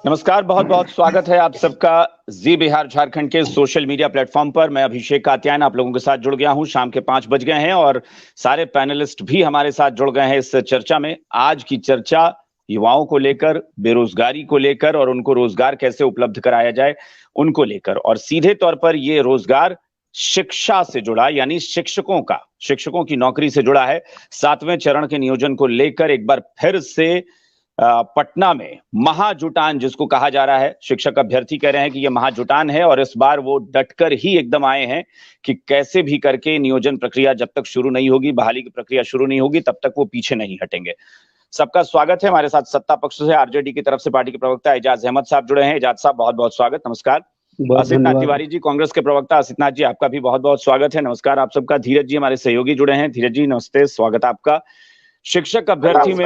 नमस्कार, बहुत बहुत स्वागत है आप सबका जी बिहार झारखंड के सोशल मीडिया प्लेटफॉर्म पर। मैं अभिषेक कात्यायन आप लोगों के साथ जुड़ गया हूं। शाम के 5 बज गए हैं और सारे पैनलिस्ट भी हमारे साथ जुड़ गए हैं इस चर्चा में। आज की चर्चा युवाओं को लेकर, बेरोजगारी को लेकर और उनको रोजगार कैसे उपलब्ध कराया जाए उनको लेकर, और सीधे तौर पर ये रोजगार शिक्षा से जुड़ा, यानी शिक्षकों की नौकरी से जुड़ा है। 7वें चरण के नियोजन को लेकर एक बार फिर से पटना में महाजुटान जिसको कहा जा रहा है, शिक्षक अभ्यर्थी कह रहे हैं कि यह महाजुटान है और इस बार वो डटकर ही एकदम आए हैं कि कैसे भी करके नियोजन प्रक्रिया जब तक शुरू नहीं होगी, बहाली की प्रक्रिया शुरू नहीं होगी, तब तक वो पीछे नहीं हटेंगे। सबका स्वागत है। हमारे साथ सत्ता पक्ष से आरजेडी की तरफ से पार्टी के प्रवक्ता एजाज अहमद साहब जुड़े हैं। एजाज साहब बहुत बहुत स्वागत। नमस्कार। असित नाथ तिवारी जी, कांग्रेस के प्रवक्ता असित नाथ जी, आपका भी बहुत बहुत स्वागत है। नमस्कार आप सबका। धीरज जी हमारे सहयोगी जुड़े हैं। धीरज जी नमस्ते, स्वागत आपका। शिक्षक अभ्यर्थी में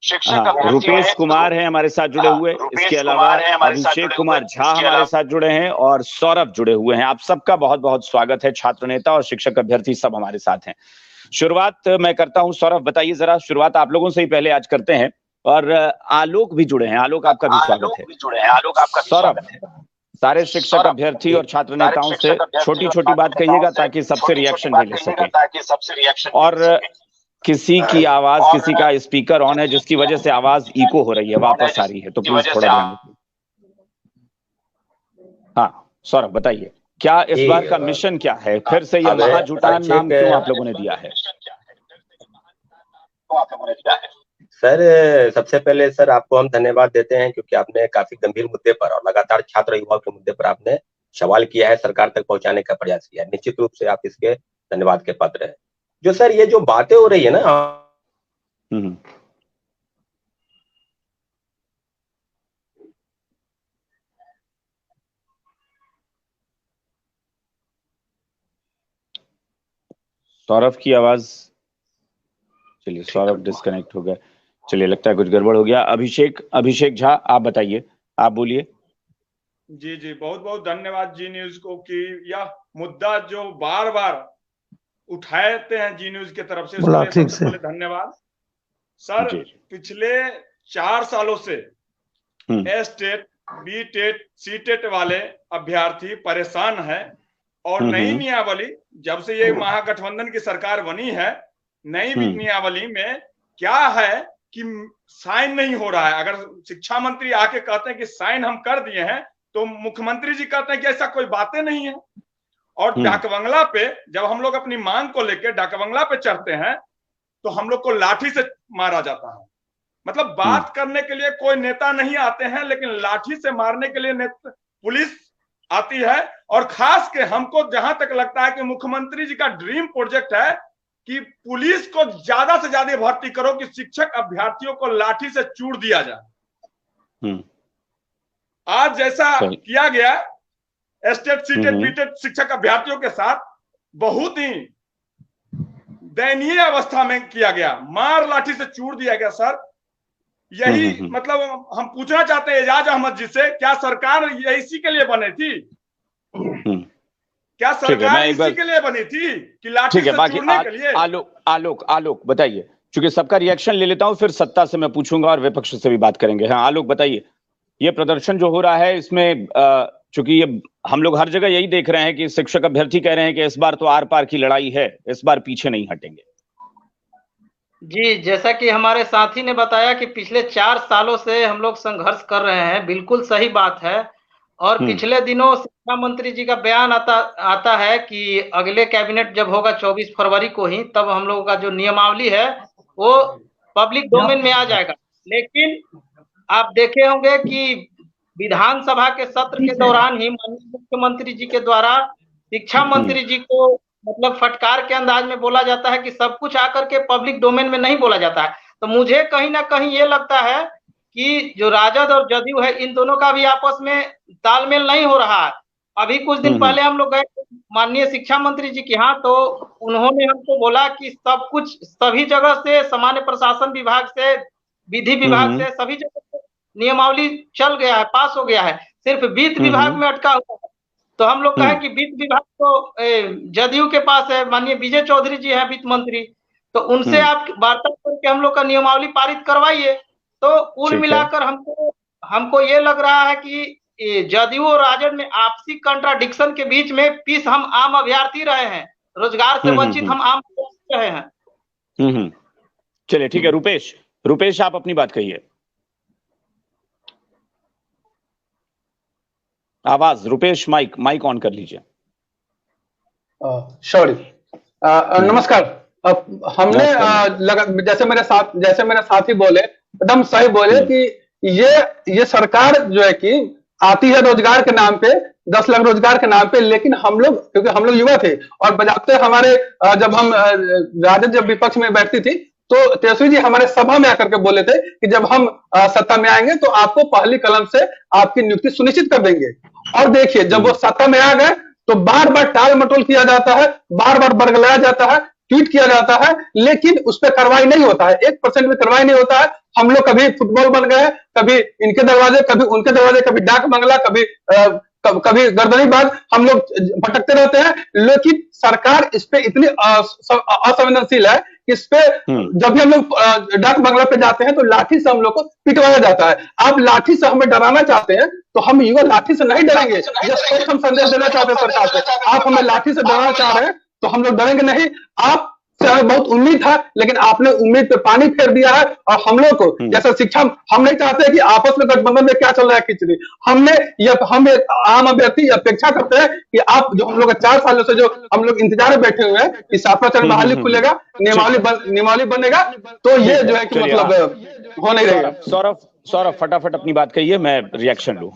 रुपेश कुमार है हमारे साथ जुड़े हुए। इसके अलावा अभिषेक कुमार झा हमारे साथ जुड़े हैं और सौरभ जुड़े हुए हैं। आप सबका बहुत बहुत स्वागत है। छात्र नेता और शिक्षक अभ्यर्थी सब हमारे साथ हैं। शुरुआत मैं करता हूं। सौरभ बताइए जरा, शुरुआत आप लोगों से ही पहले आज करते हैं। और आलोक भी जुड़े हैं। आलोक आपका भी स्वागत है। सौरभ, सारे शिक्षक अभ्यर्थी और छात्र नेताओं से छोटी छोटी बात कहिएगा ताकि सबसे रिएक्शन भी ले सके। और किसी की आवाज, किसी का स्पीकर ऑन है जिसकी वजह से आवाज इको हो रही है, वापस आ रही है, तो प्लीज थोड़ा ध्यान रखिए। हाँ सौरभ बताइए, क्या इस बार का मिशन क्या है? फिर से यह महाजुटान नाम क्यों आप लोगों ने दिया है? सर, सबसे पहले सर आपको हम धन्यवाद देते हैं क्योंकि आपने काफी गंभीर मुद्दे पर और लगातार छात्र युवाओं के मुद्दे पर आपने सवाल किया है, सरकार तक पहुंचाने का प्रयास किया है। निश्चित रूप से आप इसके धन्यवाद के पात्र हैं। जो सर ये जो बातें हो रही है ना, सौरभ की आवाज, चलिए सौरभ डिस्कनेक्ट हो गया। चलिए लगता है कुछ गड़बड़ हो गया। अभिषेक झा आप बताइए, आप बोलिए। जी जी, बहुत बहुत धन्यवाद जी न्यूज को कि यह मुद्दा जो बार बार उठाते हैं जी न्यूज की तरफ से, सबसे पहले धन्यवाद सर। पिछले 4 सालों से S TET, B TET, C TET वाले अभ्यर्थी परेशान है और नई नियमावली जब से ये महागठबंधन की सरकार बनी है, नई नियमावली में क्या है कि साइन नहीं हो रहा है। अगर शिक्षा मंत्री आके कहते हैं कि साइन हम कर दिए हैं, तो मुख्यमंत्री जी कहते हैं कि ऐसा कोई बातें नहीं है। और डाकबंगला पे जब हम लोग अपनी मांग को लेकर डाकबंगला पे चढ़ते हैं तो हम लोग को लाठी से मारा जाता है। मतलब बात करने के लिए कोई नेता नहीं आते हैं, लेकिन लाठी से मारने के लिए पुलिस आती है। और खास के हमको जहां तक लगता है कि मुख्यमंत्री जी का ड्रीम प्रोजेक्ट है कि पुलिस को ज्यादा से ज्यादा भर्ती करो कि शिक्षक अभ्यर्थियों को लाठी से चूड़ दिया जाए। आज जैसा किया गया एस्टेट, सीटेट, बीटेट शिक्षक अभ्यर्थियों के साथ बहुत ही दयनीय अवस्था में किया गया, मार लाठी से चूड़ दिया गया। सर यही मतलब हम पूछना चाहते हैं एजाज अहमद जी से, क्या सरकार ये इसी के लिए बनी थी? क्या सरकार इसी के लिए बनी थी कि लाठी से चूड़ने के लिए? आलोक बताइए, क्योंकि सबका रिएक्शन ले लेता हूं, फिर सत्ता से मैं पूछूंगा और विपक्ष से भी बात करेंगे। हाँ आलोक बताइए, ये प्रदर्शन जो हो रहा है इसमें चूंकि ये हम लोग हर जगह यही देख रहे हैं कि शिक्षक अभ्यर्थी कह रहे हैं कि इस बार तो आर पार की लड़ाई है, इस बार पीछे नहीं हटेंगे। जी, जैसा कि हमारे साथी ने बताया कि पिछले 4 सालों से हम लोग संघर्ष कर रहे हैं, बिल्कुल सही बात है। और पिछले दिनों शिक्षा मंत्री जी का बयान आता है कि अगले कैबिनेट जब होगा 24 फरवरी को ही, तब हम लोगों का जो नियमावली है वो पब्लिक डोमेन में आ जाएगा। लेकिन आप देखे होंगे कि विधानसभा के सत्र के दौरान ही माननीय मुख्यमंत्री जी के द्वारा शिक्षा मंत्री जी को मतलब फटकार के अंदाज में बोला जाता है कि सब कुछ आकर के पब्लिक डोमेन में नहीं बोला जाता है। तो मुझे कहीं ना कहीं ये लगता है कि जो राजद और जदयू है, इन दोनों का भी आपस में तालमेल नहीं हो रहा है। अभी कुछ दिन पहले हम लोग गए माननीय शिक्षा मंत्री जी के यहाँ, तो उन्होंने हमको बोला कि सब कुछ सभी जगह से, सामान्य प्रशासन विभाग से, विधि विभाग से, सभी जगह से नियमावली चल गया है, पास हो गया है, सिर्फ वित्त विभाग में अटका हुआ है। तो हम लोग कहे कि वित्त विभाग तो जदयू के पास है, माननीय विजय चौधरी जी हैं वित्त मंत्री, तो उनसे आप वार्ता करके हम लोग का नियमावली पारित करवाइए। तो कुल मिलाकर हमको हमको ये लग रहा है कि जदयू और राजद में आपसी कंट्राडिक्शन के बीच में पीस हम आम अभ्यर्थी रहे हैं, रोजगार से वंचित हम आम अभ्यर्थी रहे हैं। चलिए ठीक है। रुपेश आप अपनी बात कहिए। आवाज रुपेश, माइक ऑन कर लीजिए। सॉरी, नमस्कार। हमने जैसे मेरे साथी बोले, एकदम सही बोले कि ये सरकार जो है कि आती है रोजगार के नाम पे, 10 लाख रोजगार के नाम पे, लेकिन हम लोग, क्योंकि हम लोग युवा थे और बजाते हमारे जब हम राजद जब विपक्ष में बैठती थी तो तेजस्वी जी हमारे सभा में आकर के बोले थे कि जब हम सत्ता में आएंगे तो आपको पहली कलम से आपकी नियुक्ति सुनिश्चित कर देंगे। और देखिए जब वो सत्ता में आ गए तो बार बार टाल मटोल किया जाता है, बार बार बरगलाया जाता है, ट्वीट किया जाता है, लेकिन उस पर कार्रवाई नहीं होता है, 1% भी कार्रवाई नहीं होता है। हम लोग कभी फुटबॉल बन गए, कभी इनके दरवाजे, कभी उनके दरवाजे, कभी डाक बंगला, कभी गर्दनीबाज, हम लोग भटकते रहते हैं। लेकिन सरकार इस पे इतनी असंवेदनशील है कि इस पे जब भी हम लोग डाक बंगला पे जाते हैं तो लाठी से हम लोग को पिटवाया जाता है। आप लाठी से हमें डराना चाहते हैं तो हम युवा लाठी से नहीं डरेंगे। जब हम संदेश देना चाहते हैं सरकार से, आप हमें लाठी से डराना चाह रहे हैं तो हम लोग डरेंगे नहीं। आप से हमें बहुत उम्मीद था, लेकिन आपने उम्मीद पे पानी फेर दिया है। और हम लोग को जैसा शिक्षा, हम नहीं चाहते कि आपस में गठबंधन में क्या चल रहा है खिचड़ी। हम एक आम अभ्यर्थी अपेक्षा करते हैं कि आप जो हम लोग 4 सालों से जो हम लोग इंतजार में बैठे हुए हैं कि 7वां चरण बहाली खुलेगा, नियमावली बनेगा, तो ये जो है कि मतलब हो नहीं रहेगा। सौरभ फटाफट अपनी बात कहिए, मैं रिएक्शन लूं।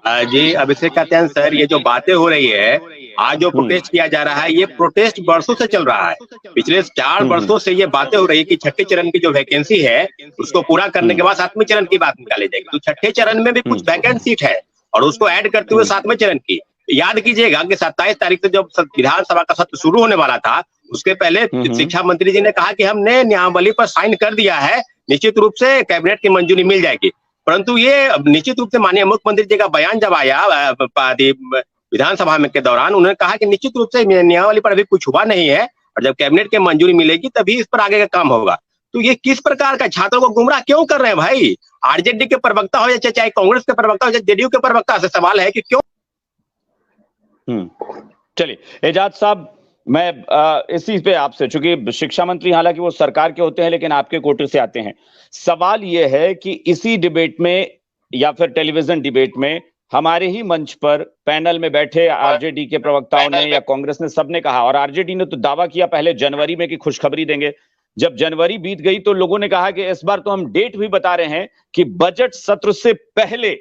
हाँ जी, अभिषेक कात्यायन सर, ये जो बातें हो रही है, आज जो प्रोटेस्ट किया जा रहा है, ये प्रोटेस्ट वर्षों से चल रहा है। पिछले 4 वर्षों से ये बातें हो रही है कि छठे चरण की जो वैकेंसी है उसको पूरा करने के बाद 7वें चरण की बात निकाली जाएगी। तो छठे चरण में भी कुछ वैकेंट सीट है और उसको ऐड करते हुए 7वें चरण की। याद कीजिएगा कि 27 तारीख से जब विधानसभा का सत्र शुरू होने वाला था, उसके पहले शिक्षा मंत्री जी ने कहा कि हमने नियमावली पर साइन कर दिया है, निश्चित रूप से कैबिनेट की मंजूरी मिल जाएगी। परंतु ये निश्चित रूप से माननीय मुख्यमंत्री जी का बयान जब आया विधानसभा में के दौरान, उन्होंने कहा कि निश्चित रूप से नियमावली पर अभी कुछ हुआ नहीं है और जब कैबिनेट की मंजूरी मिलेगी तभी इस पर आगे का काम होगा। तो ये किस प्रकार का छात्रों को गुमराह क्यों कर रहे हैं भाई? आरजेडी के प्रवक्ता हो या चाहे कांग्रेस के प्रवक्ता हो, चाहे जेडीयू के प्रवक्ता से सवाल है कि क्यों। चलिए एजाज साहब, मैं इसी पे आपसे, चूंकि शिक्षा मंत्री हालांकि वो सरकार के होते हैं लेकिन आपके कोटे से आते हैं, सवाल ये है कि इसी डिबेट में या फिर टेलीविजन डिबेट में हमारे ही मंच पर पैनल में बैठे आरजेडी के प्रवक्ताओं ने या कांग्रेस ने, सबने कहा, और आरजेडी ने तो दावा किया पहले जनवरी में कि खुशखबरी देंगे। जब जनवरी बीत गई तो लोगों ने कहा कि इस बार तो हम डेट भी बता रहे हैं कि बजट सत्र से पहले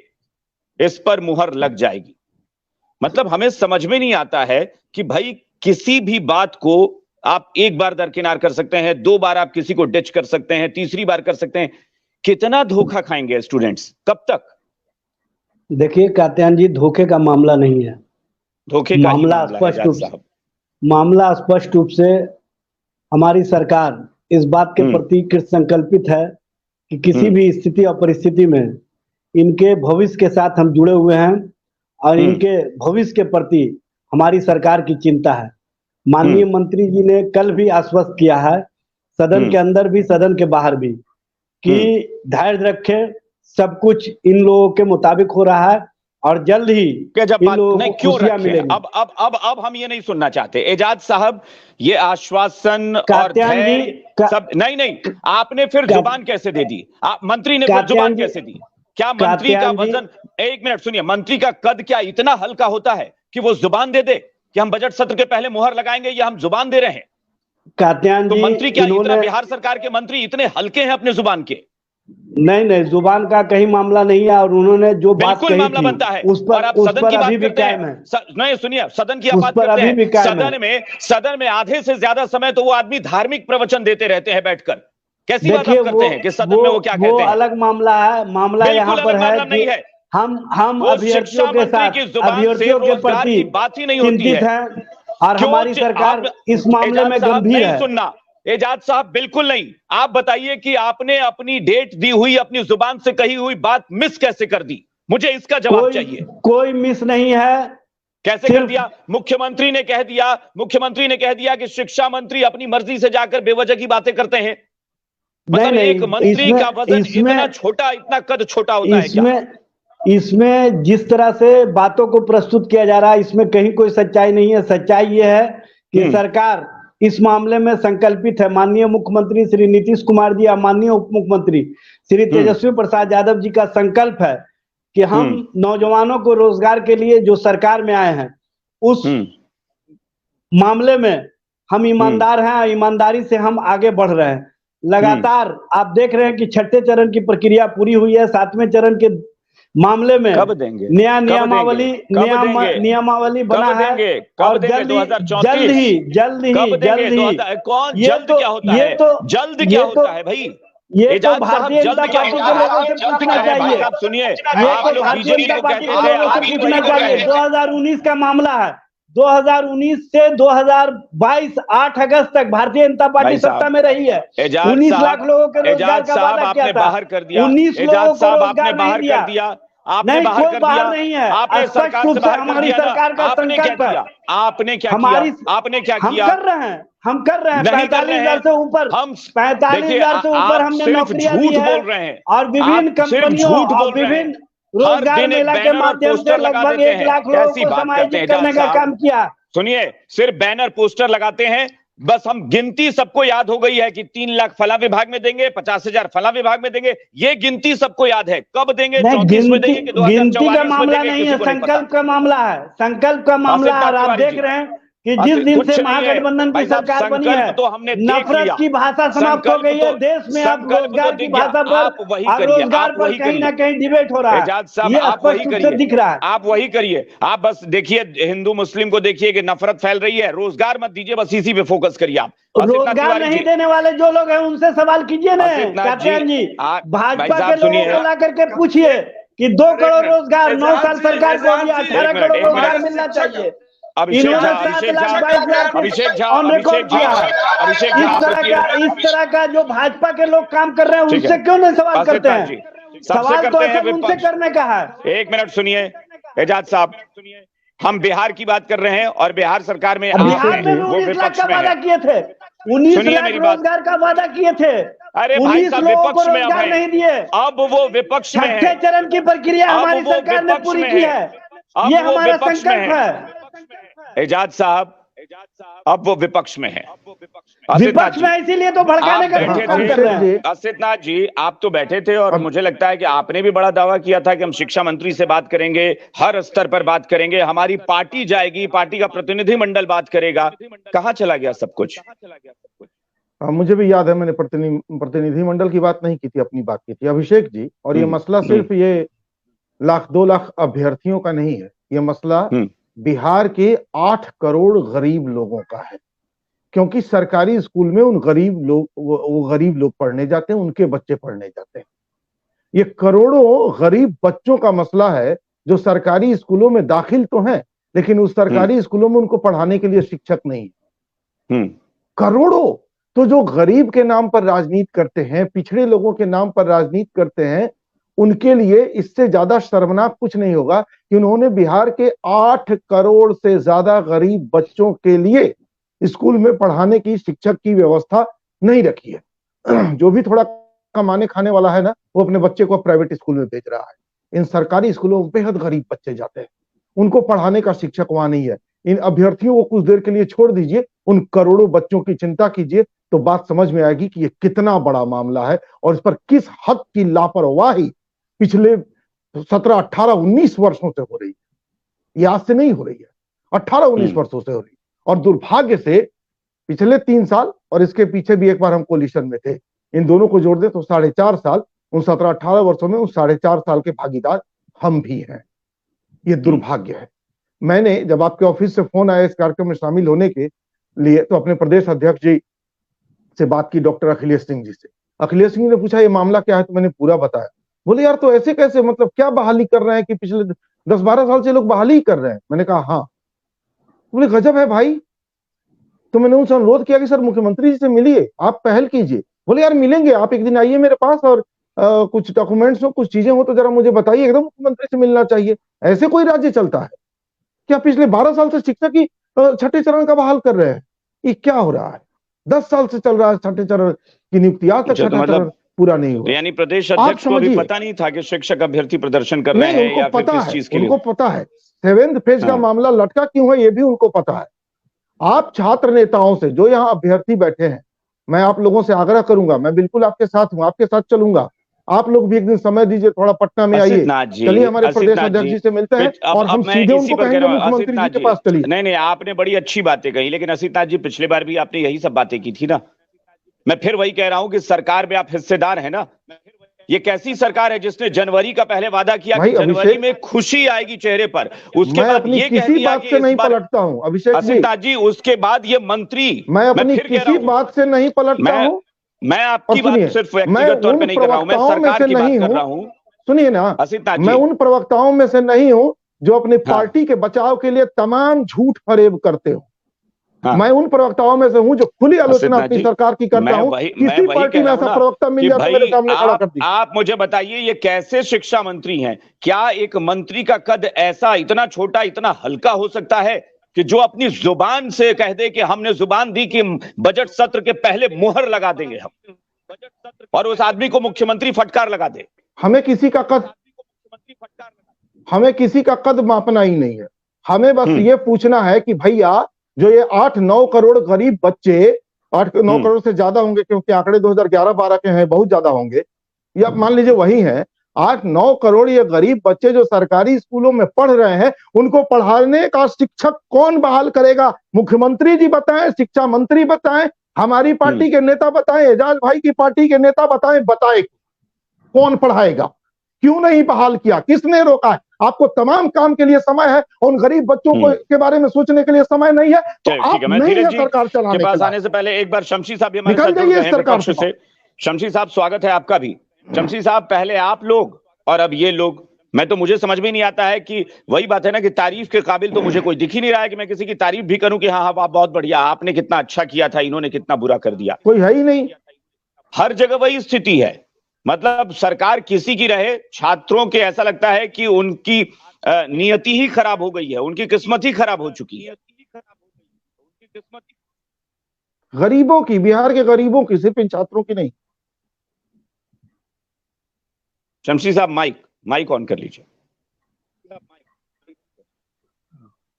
इस पर मुहर लग जाएगी। मतलब हमें समझ में नहीं आता है कि भाई किसी भी बात को आप एक बार दरकिनार कर सकते हैं, 2 बार आप किसी को डिच कर सकते हैं, तीसरी बार कर सकते हैं। कितना धोखा खाएंगे स्टूडेंट्स, कब तक? देखिए कात्यायन जी, धोखे का मामला नहीं है, धोखे का मामला स्पष्ट रूप से हमारी सरकार इस बात के प्रति कृत संकल्पित है कि किसी भी स्थिति और परिस्थिति में इनके भविष्य के साथ हम जुड़े हुए हैं और इनके भविष्य के प्रति हमारी सरकार की चिंता है। माननीय मंत्री जी ने कल भी आश्वस्त किया है, सदन के अंदर भी सदन के बाहर भी, कि धैर्य रखे, सब कुछ इन लोगों के मुताबिक हो रहा है और जल्द ही इन लोगों को खुशियां मिलेंगी। अब हम ये नहीं सुनना चाहते एजाज साहब, ये आश्वासन और सब नहीं, आपने फिर जुबान कैसे दे दी? मंत्री ने फिर जुबान कैसे दी? क्या मंत्री का वजन, एक मिनट सुनिए, मंत्री का कद क्या इतना हल्का होता है कि वो जुबान दे दे कि हम बजट सत्र के पहले मुहर लगाएंगे, या हम जुबान दे रहे हैं? कात्यायन तो मंत्री क्या इतना, बिहार सरकार के मंत्री इतने हल्के हैं अपने जुबान के? नहीं, जुबान का कहीं मामला नहीं है और उन्होंने जो बात कही मामला बनता है उस पर अभी भी कायम है। नहीं सुनिए, सदन की बात करते हैं, सदन में आधे से ज्यादा समय तो वो आदमी धार्मिक प्रवचन देते रहते हैं बैठकर। कैसी बात आप करते हैं कि सदन में वो क्या कहते हैं? वो अलग मामला है, मामला यहाँ पर है कि हम अभ्यर्थियों के साथ, अभ्यर्थियों के प्रति बात ही नहीं होती है और हमारी सरकार इस मामले में गंभीर है। सुनना एजाज साहब, बिल्कुल नहीं। आप बताइए कि आपने अपनी डेट दी हुई, अपनी जुबान से कही हुई बात मिस कैसे कर दी? मुझे इसका जवाब चाहिए। कोई मिस नहीं है। कैसे कर दिया? मुख्यमंत्री ने कह दिया कि शिक्षा मंत्री अपनी मर्जी से जाकर बेवजह की बातें करते हैं। मतलब एक मंत्री का वजन इतना छोटा, इतना कद छोटा होता है क्या? इसमें जिस तरह से बातों को प्रस्तुत किया जा रहा है, इसमें कहीं कोई सच्चाई नहीं है। सच्चाई ये है कि सरकार इस मामले में संकल्पित है। माननीय मुख्यमंत्री श्री नीतीश कुमार जी और माननीय उप मुख्यमंत्री श्री तेजस्वी प्रसाद यादव जी का संकल्प है कि हम नौजवानों को रोजगार के लिए जो सरकार में आए हैं, उस मामले में हम ईमानदार हैं, ईमानदारी से हम आगे बढ़ रहे हैं। लगातार आप देख रहे हैं कि छठे चरण की प्रक्रिया पूरी हुई है। सातवें चरण के मामले में कब देंगे? नया नियमावली बना है और जल्द ही कौन जल्द क्या होता है? जल्द क्या होता है भाई? ये तो भारतीय जनता पार्टी के लोगों से पूछना चाहिए। आप सुनिए, आप लोग भारतीय जनता पार्टी के लोगों से पूछना चाहिए। 2019 का मामला है। 2019 से 2022 8 अगस्त तक भारतीय जनता पार्टी सत्ता में रही है। 19 लाख लोगों के रोजगार का वादा किया था। 19 लोगों को रोजगार नहीं दिया। नहीं, कोई बाहर नहीं है। स्पष्ट रूप से हमारी सरकार का संकल्प है। आपने क्या किया? हम कर रहे हैं 45,000 से ऊपर, 45,000 से ऊपर हमने नौकरियां दी है और विभिन्न कंपनियों और विभिन्न रोजगार मेला के माध्यम से लगभग 1 लाख लोगों को समायोजित करने का काम किया। सुनिए, सिर्फ बैनर पोस्टर लगाते हैं, बस हम गिनती सबको याद हो गई है कि 3 लाख फला विभाग में देंगे, 50,000 फला विभाग में देंगे। ये गिनती सबको याद है। कब देंगे? 34 में देंगे कि 2044 गिनती का मामला नहीं है, संकल्प का मामला है। संकल्प का मामला है। आप देख रहे हैं कि जिस दिन से महागठबंधन की सरकार बनी है, तो हमने नफरत की भाषा समाप्त हो गई है। देश में अब रोजगार की भाषा पर और रोजगार पर कहीं ना कहीं डिबेट हो रहा है। ये स्पष्ट रूप से दिख रहा है। आप वही करिए। आप बस देखिए, हिंदू मुस्लिम को देखिए कि नफरत फैल रही है। रोजगार मत दीजिए, बस इसी पे फोकस करिए। आप रोजगार नहीं देने वाले जो लोग हैं उनसे सवाल कीजिए ना कात्यायन जी। भाजपा के लोगों को ला करके पूछिए कि 2 करोड़ रोजगार 9 साल सरकार को दिया, 18 करोड़ रोजगार मिलना चाहिए। इन्होंने 7,22,000 ऑन रिकॉर्ड किया है। इस तरह का जो भाजपा के लोग काम कर रहे हैं उनसे क्यों नहीं सवाल करते हैं? सवाल तो ऐसे उनसे करने का है। 1 मिनट सुनिए एजाज साहब, हम बिहार की बात कर रहे हैं और बिहार सरकार में बिहार में 19 लाख का वादा किए थे, 19 लाख रोजगार का वादा किए थे। अरे भाई साहब, विपक्ष में रोजगार नहीं दिए। अब वो विपक्ष में है। छठे चरण की प्रक्रिया हमारी सरकार ने पूरी की है। ये हमारा संकल्प है। एजाज साहब, अब वो विपक्ष में है। विपक्ष में इसीलिए तो भड़काने का काम कर रहे हैं। असितनाथ जी, आप तो बैठे थे और मुझे लगता है कि आपने भी बड़ा दावा किया था कि हम शिक्षा मंत्री से बात करेंगे, हर स्तर पर बात करेंगे, हमारी पार्टी जाएगी, पार्टी का प्रतिनिधिमंडल बात करेगा। कहाँ चला गया सब कुछ? मुझे भी याद है, मैंने प्रतिनिधिमंडल की बात नहीं की थी, अपनी बात की थी अभिषेक जी। और ये मसला सिर्फ ये 1-2 लाख अभ्यर्थियों का नहीं है, ये मसला बिहार के 8 करोड़ गरीब लोगों का है। क्योंकि सरकारी स्कूल में उन गरीब लोग, वो गरीब लोग पढ़ने जाते हैं, उनके बच्चे पढ़ने जाते हैं। ये करोड़ों गरीब बच्चों का मसला है जो सरकारी स्कूलों में दाखिल तो हैं, लेकिन उस सरकारी स्कूलों में उनको पढ़ाने के लिए शिक्षक नहीं है। करोड़ों। तो जो गरीब के नाम पर राजनीति करते हैं, पिछड़े लोगों के नाम पर राजनीति करते हैं, उनके लिए इससे ज्यादा शर्मनाक कुछ नहीं होगा कि उन्होंने बिहार के 8 करोड़ से ज्यादा गरीब बच्चों के लिए स्कूल में पढ़ाने की, शिक्षक की व्यवस्था नहीं रखी है। जो भी थोड़ा कमाने खाने वाला है ना, वो अपने बच्चे को प्राइवेट स्कूल में भेज रहा है। इन सरकारी स्कूलों में बेहद गरीब बच्चे जाते हैं, उनको पढ़ाने का शिक्षक वहां नहीं है। इन अभ्यर्थियों को कुछ देर के लिए छोड़ दीजिए, उन करोड़ों बच्चों की चिंता कीजिए, तो बात समझ में आएगी कि ये कितना बड़ा मामला है और इस पर किस हद की लापरवाही पिछले 17, 18, 19 वर्षों से हो रही है। ये आज से नहीं हो रही है, 18-19 वर्षों से हो रही है। और दुर्भाग्य से पिछले 3 साल और इसके पीछे भी एक बार हम कोलिशन में थे, इन दोनों को जोड़ दे तो 4.5 साल, उन 17-18 वर्षों में उन 4.5 साल के भागीदार हम भी हैं। ये दुर्भाग्य है। मैंने जब आपके ऑफिस से फोन आया इस कार्यक्रम में शामिल होने के लिए, तो अपने प्रदेश अध्यक्ष जी से बात की, डॉक्टर अखिलेश सिंह जी से। अखिलेश सिंह ने पूछा ये मामला क्या है, तो मैंने पूरा बताया। बोले यार तो ऐसे कैसे, मतलब क्या बहाली कर रहे हैं कि पिछले 10-12 साल से लोग बहाली ही कर रहे हैं? मैंने कहा हाँ। बोले गजब है भाई। तो मैंने उनसे अनुरोध किया कि सर मुख्यमंत्री जी से मिलिए, आप पहल कीजिए। बोले यार मिलेंगे, आप एक दिन आइए मेरे पास और कुछ डॉक्यूमेंट्स हो, कुछ चीजें हो तो जरा मुझे बताइए, एकदम मुख्यमंत्री से मिलना चाहिए। ऐसे कोई राज्य चलता है क्या? पिछले 12 साल से शिक्षक ही छठे चरण का बहाल कर रहे हैं, ये क्या हो रहा है? 10 साल से चल रहा है छठे चरण की नियुक्ति, आज तक छठा चरण पूरा नहीं हुआ। यानी प्रदेश अध्यक्ष को भी पता नहीं था कि शिक्षक अभ्यर्थी प्रदर्शन कर रहे हैं, या फिर किस चीज के लिए? उनको पता है। 7th फेज का मामला लटका क्यों है ये भी उनको पता है। आप छात्र नेताओं से, जो यहाँ अभ्यर्थी बैठे हैं, मैं आप लोगों से आग्रह करूंगा, मैं बिल्कुल आपके साथ हूं, आपके साथ चलूंगा। आप लोग भी एक दिन समय दीजिए, थोड़ा पटना में आइए, चलिए हमारे प्रदेश अध्यक्ष जी से मिलते हैं और हम सीधे उनको कहेंगे मुख्यमंत्री जी के पास चलिए। नहीं, आपने बड़ी अच्छी बातें कही, लेकिन असितनाथ जी पिछले बार भी आपने यही सब बातें की थी ना। मैं फिर वही कह रहा हूं कि सरकार में आप हिस्सेदार है ना। ये कैसी सरकार है जिसने जनवरी का पहले वादा किया कि जनवरी में खुशी आएगी चेहरे पर, उसके बाद ये किसी बात से नहीं पलटता हूं असितनाथ जी, उसके बाद ये मंत्री, मैं अपनी किसी बात से नहीं पलटता हूं। मैं आपकी बात सिर्फ व्यक्तिगत तौर पे नहीं कर रहा हूं, मैं सरकार की बात कर रहा हूं। सुनिए ना, मैं उन प्रवक्ताओं में से नहीं हूं जो अपनी पार्टी के बचाव के लिए तमाम झूठ फरेब करते हो। मैं उन प्रवक्ताओं में से हूं जो खुली आलोचना अपनी सरकार की करता हूं। किसी पार्टी में ऐसा प्रवक्ता मिल जाए तो मेरे सामने खड़ा कर दीजिए। आप मुझे बताइए, ये कैसे शिक्षा मंत्री हैं? क्या एक मंत्री का कद ऐसा इतना छोटा, इतना हल्का हो सकता है कि जो अपनी जुबान से कह दे कि हमने जुबान दी कि बजट सत्र के पहले मुहर लगा देंगे हम, और उस आदमी को मुख्यमंत्री फटकार लगा दे? हमें किसी का कद मापना ही नहीं है। हमें बस ये पूछना है कि भैया, जो ये 8-9 करोड़ गरीब बच्चे, 8-9 करोड़ से ज्यादा होंगे क्योंकि आंकड़े 2011-12 के हैं, बहुत ज्यादा होंगे, या मान लीजिए वही है, 8-9 करोड़ ये गरीब बच्चे जो सरकारी स्कूलों में पढ़ रहे हैं, उनको पढ़ाने का शिक्षक कौन बहाल करेगा? मुख्यमंत्री जी बताएं, शिक्षा मंत्री बताएं, हमारी पार्टी के नेता बताएं, एजाज भाई की पार्टी के नेता बताएं कौन पढ़ाएगा? क्यों नहीं बहाल किया? किसने रोका है? आपको तमाम काम के लिए समय है, उन गरीब बच्चों को के बारे में सोचने के लिए समय नहीं है, तो आप नहीं है सरकार चलाने के पास आने से पहले एक बार शमशी साहब भी निकल जाइए सरकार से। शमशी साहब, स्वागत है आपका भी। शमशी साहब, पहले आप लोग और अब ये लोग, मुझे समझ में नहीं आता है कि वही बात है ना कि तारीफ के काबिल तो मुझे कोई दिख ही नहीं रहा है कि मैं किसी की तारीफ भी करूं कि हाँ आप बहुत बढ़िया, आपने कितना अच्छा किया था, इन्होंने कितना बुरा कर दिया। कोई है ही नहीं। हर जगह वही स्थिति है। मतलब सरकार किसी की रहे, छात्रों के ऐसा लगता है कि उनकी नियति ही खराब हो गई है, उनकी किस्मत ही खराब हो चुकी है। गरीबों की, बिहार के गरीबों की, सिर्फ इन छात्रों की नहीं। शमशी साहब, माइक ऑन कर लीजिए।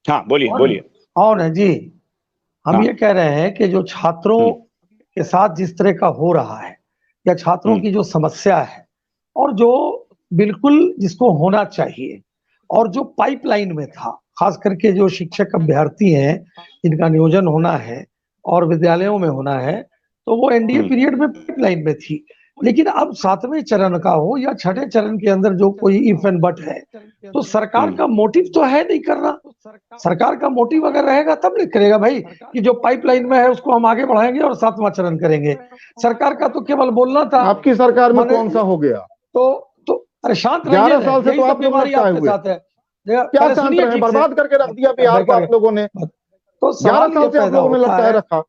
हाँ, बोलिए। और है जी, हम ये कह रहे हैं कि जो छात्रों के साथ जिस तरह का हो रहा है, या छात्रों की जो समस्या है, और जो बिल्कुल जिसको होना चाहिए, और जो पाइपलाइन में था, खास करके जो शिक्षक अभ्यर्थी हैं जिनका नियोजन होना है और विद्यालयों में होना है, तो वो एनडीए पीरियड में पाइपलाइन में थी। लेकिन अब 7वें चरण का हो या छठे चरण के अंदर जो कोई इफ एंड बट है, तो सरकार का मोटिव तो है नहीं करना। सरकार का मोटिव अगर रहेगा तब नहीं करेगा भाई कि जो पाइपलाइन में है उसको हम आगे बढ़ाएंगे और 7वां चरण करेंगे। सरकार का तो केवल बोलना था। आपकी सरकार में कौन सा हो गया? तो अरे शांत रहिए, 11 साल से तो आप बीमारी आपके साथ है, क्या शांत रहे? बर्बाद करके रख दिया बिहार को आप लोगों ने। तो 11 साल से आप लोगों ने लटकाए रखा।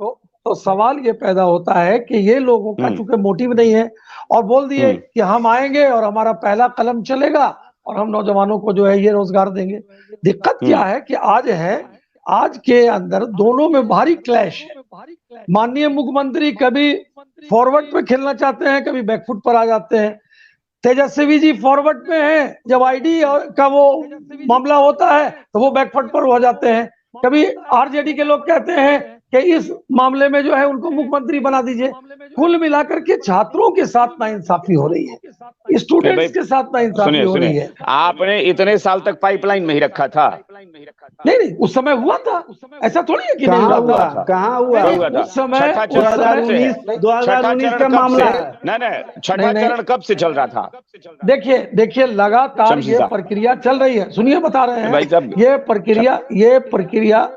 तो सवाल ये पैदा होता है कि ये लोगों का चूंकि मोटिव नहीं है, और बोल दिए कि हम आएंगे और हमारा पहला कलम चलेगा और हम नौजवानों को जो है ये रोजगार देंगे। दिक्कत क्या है कि आज के अंदर दोनों में भारी क्लैश है। माननीय मुख्यमंत्री कभी फॉरवर्ड पे खेलना चाहते हैं, कभी बैकफुट पर आ जाते हैं। तेजस्वी जी फॉरवर्ड में है, जब आईडी का वो मामला होता है तो वो बैकफुट पर हो जाते हैं। कभी आरजेडी के लोग कहते हैं कि इस मामले में जो है उनको मुख्यमंत्री बना दीजिए। कुल मिलाकर के छात्रों के साथ नाइंसाफी हो रही है, स्टूडेंट्स के साथ नाइंसाफी हो रही है। आपने इतने साल तक पाइपलाइन में ही रखा था? नहीं, उस समय हुआ था, ऐसा थोड़ी है कि नहीं हुआ था। कहाँ हुआ? उस समय 2019 का मामला। नहीं, छठा चरण कब से चल रहा था? देखिए लगातार ये प्रक्रिया चल रही है। सुनिए, बता रहे हैं ये प्रक्रिया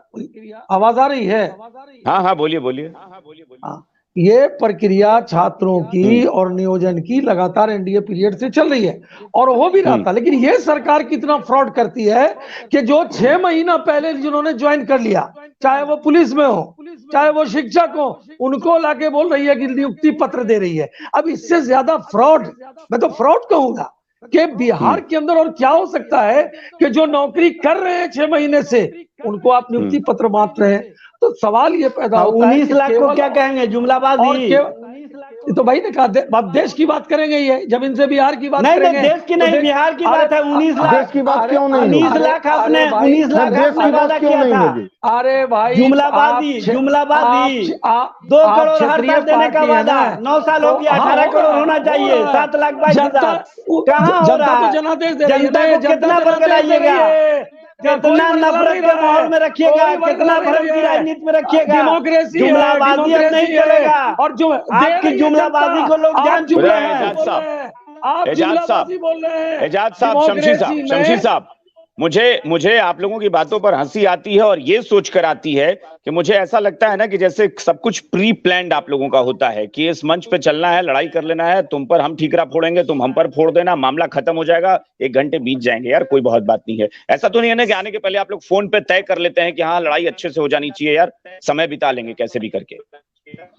आवाज आ रही है? हाँ, बोलिए। ये प्रक्रिया छात्रों की और नियोजन की लगातार एनडीए पीरियड से चल रही है और हो भी रहा था। लेकिन ये सरकार कितना फ्रॉड करती है कि जो 6 महीना पहले जिन्होंने ज्वाइन कर लिया, चाहे वो पुलिस में हो, चाहे वो शिक्षक हो, उनको लाके बोल रही है कि नियुक्ति पत्र दे रही है। अब इससे ज्यादा फ्रॉड, मैं तो फ्रॉड कहूंगा, कि बिहार के अंदर और क्या हो सकता है कि जो नौकरी कर रहे हैं 6 महीने से उनको आप नियुक्ति पत्र बांट रहे हैं। तो सवाल ये पैदा होता है 19 लाख को क्या कहेंगे, जुमलाबाजी। तो भाई ने कहा अब देश की बात करेंगे, ये जब इनसे बिहार की बात नहीं, करेंगे देश की नहीं, बिहार की बात है। 19 लाख देश की बात क्यों नहीं? 19 लाख आपने 19 लाख आपने वादा किया था। अरे भाई जुमलाबाजी 2 करोड़ हर साल देने का वादा, 9 साल हो गया, 18 करोड़ होना चाहिए, 7,22,000 कहाँ हो रहा है? जनता को कितना बदलाइएगा, कितना नफरत के माहौल में रखिएगा, कितना भ्रम की राजनीति में रखिएगा। जुमलाबाजी अब नहीं चलेगा, और जो आपकी जुमलाबाजी को लोग जान चुके हैं। आप जुमलाबाजी बोल रहे हैं। एजाज साहब, शमशीर साहब, मुझे आप लोगों की बातों पर हंसी आती है और ये सोचकर आती है कि मुझे ऐसा लगता है ना कि जैसे सब कुछ प्री प्लान्ड आप लोगों का होता है कि इस मंच पे चलना है, लड़ाई कर लेना है, तुम पर हम ठीकरा फोड़ेंगे, तुम हम पर फोड़ देना, मामला खत्म हो जाएगा, 1 घंटे बीत जाएंगे, यार कोई बहुत बात नहीं है। ऐसा तो नहीं है ना कि आने के पहले आप लोग फोन पे तय कर लेते हैं कि हाँ लड़ाई अच्छे से हो जानी चाहिए, यार समय बिता लेंगे कैसे भी करके।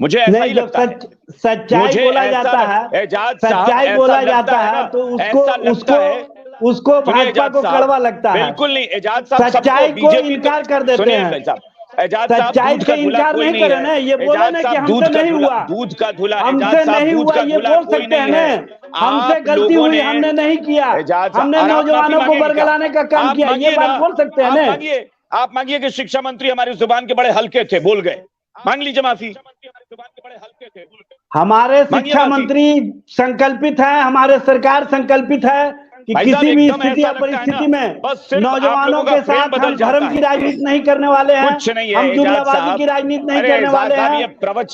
मुझे ऐसा ही लगता है, सच्चाई बोला जाता है, सच्चाई बोला जाता है तो उसको भाजपा को कड़वा लगता है। बिल्कुल नहीं एजाज साहब, सच्चाई को इनकार कर देते हैं। सच्चाई से इनकार नहीं करे ना, ये बोले ना कि हमसे नहीं हुआ, दूध का धुला, हमसे नहीं हुआ, ये बोल सकते हैं ना, हमसे गलती हुई, हमने नहीं किया, हमने नौजवानों को बरगलाने का काम किया, ये बात बोल सकते हैं ना। आप मांगिए कि शिक्षा मंत्री हमारी जुबान के बड़े हल्के थे, बोल गए, मांग लीजिए माफी। हमारे शिक्षा मंत्री संकल्पित है, हमारे सरकार संकल्पित है कि किसी भी स्थिति या परिस्थिति में नौजवानों के साथ हम धर्म की राजनीति नहीं करने वाले हैं, हम जुमलाबाजी की राजनीति नहीं करने वाले हैं,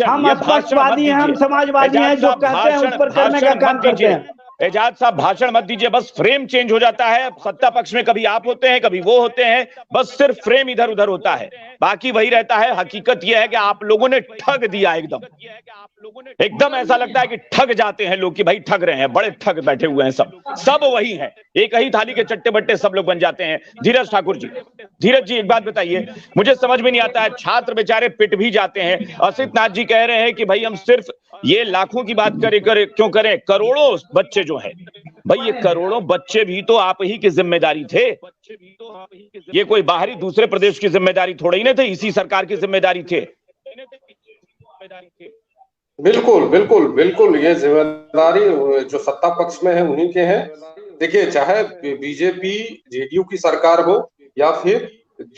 हम स्पष्टवादी हैं, हम समाजवादी हैं, जो कहते हैं उस पर करने का काम करते हैं। एजाज साहब भाषण मत दीजिए, बस फ्रेम चेंज हो जाता है, सत्ता पक्ष में कभी आप होते हैं कभी वो होते हैं, बस सिर्फ फ्रेम इधर उधर होता है, बाकी वही रहता है। हकीकत यह है कि आप लोगों ने ठग दिया, एकदम ऐसा लगता है कि ठग जाते हैं लोग कि भाई ठग रहे हैं, बड़े ठग बैठे हुए हैं, सब वही है, एक ही थाली के चट्टे बट्टे सब लोग बन जाते हैं। धीरज ठाकुर जी, धीरज जी एक बात बताइए, मुझे समझ में नहीं आता है, छात्र बेचारे पिट भी जाते हैं, असित नाथ जी कह रहे हैं कि भाई हम सिर्फ ये लाखों की बात क्यों करें, करोड़ों बच्चे जो है, भाई ये करोड़ों बच्चे भी तो आप ही की जिम्मेदारी थे, ये कोई बाहरी दूसरे प्रदेश की जिम्मेदारी थोड़ी ही नहीं थे, इसी सरकार की जिम्मेदारी थे। बिल्कुल बिल्कुल बिल्कुल, ये जिम्मेदारी जो सत्ता पक्ष में है उन्हीं के हैं। देखिए, चाहे बीजेपी जेडीयू की सरकार हो या फिर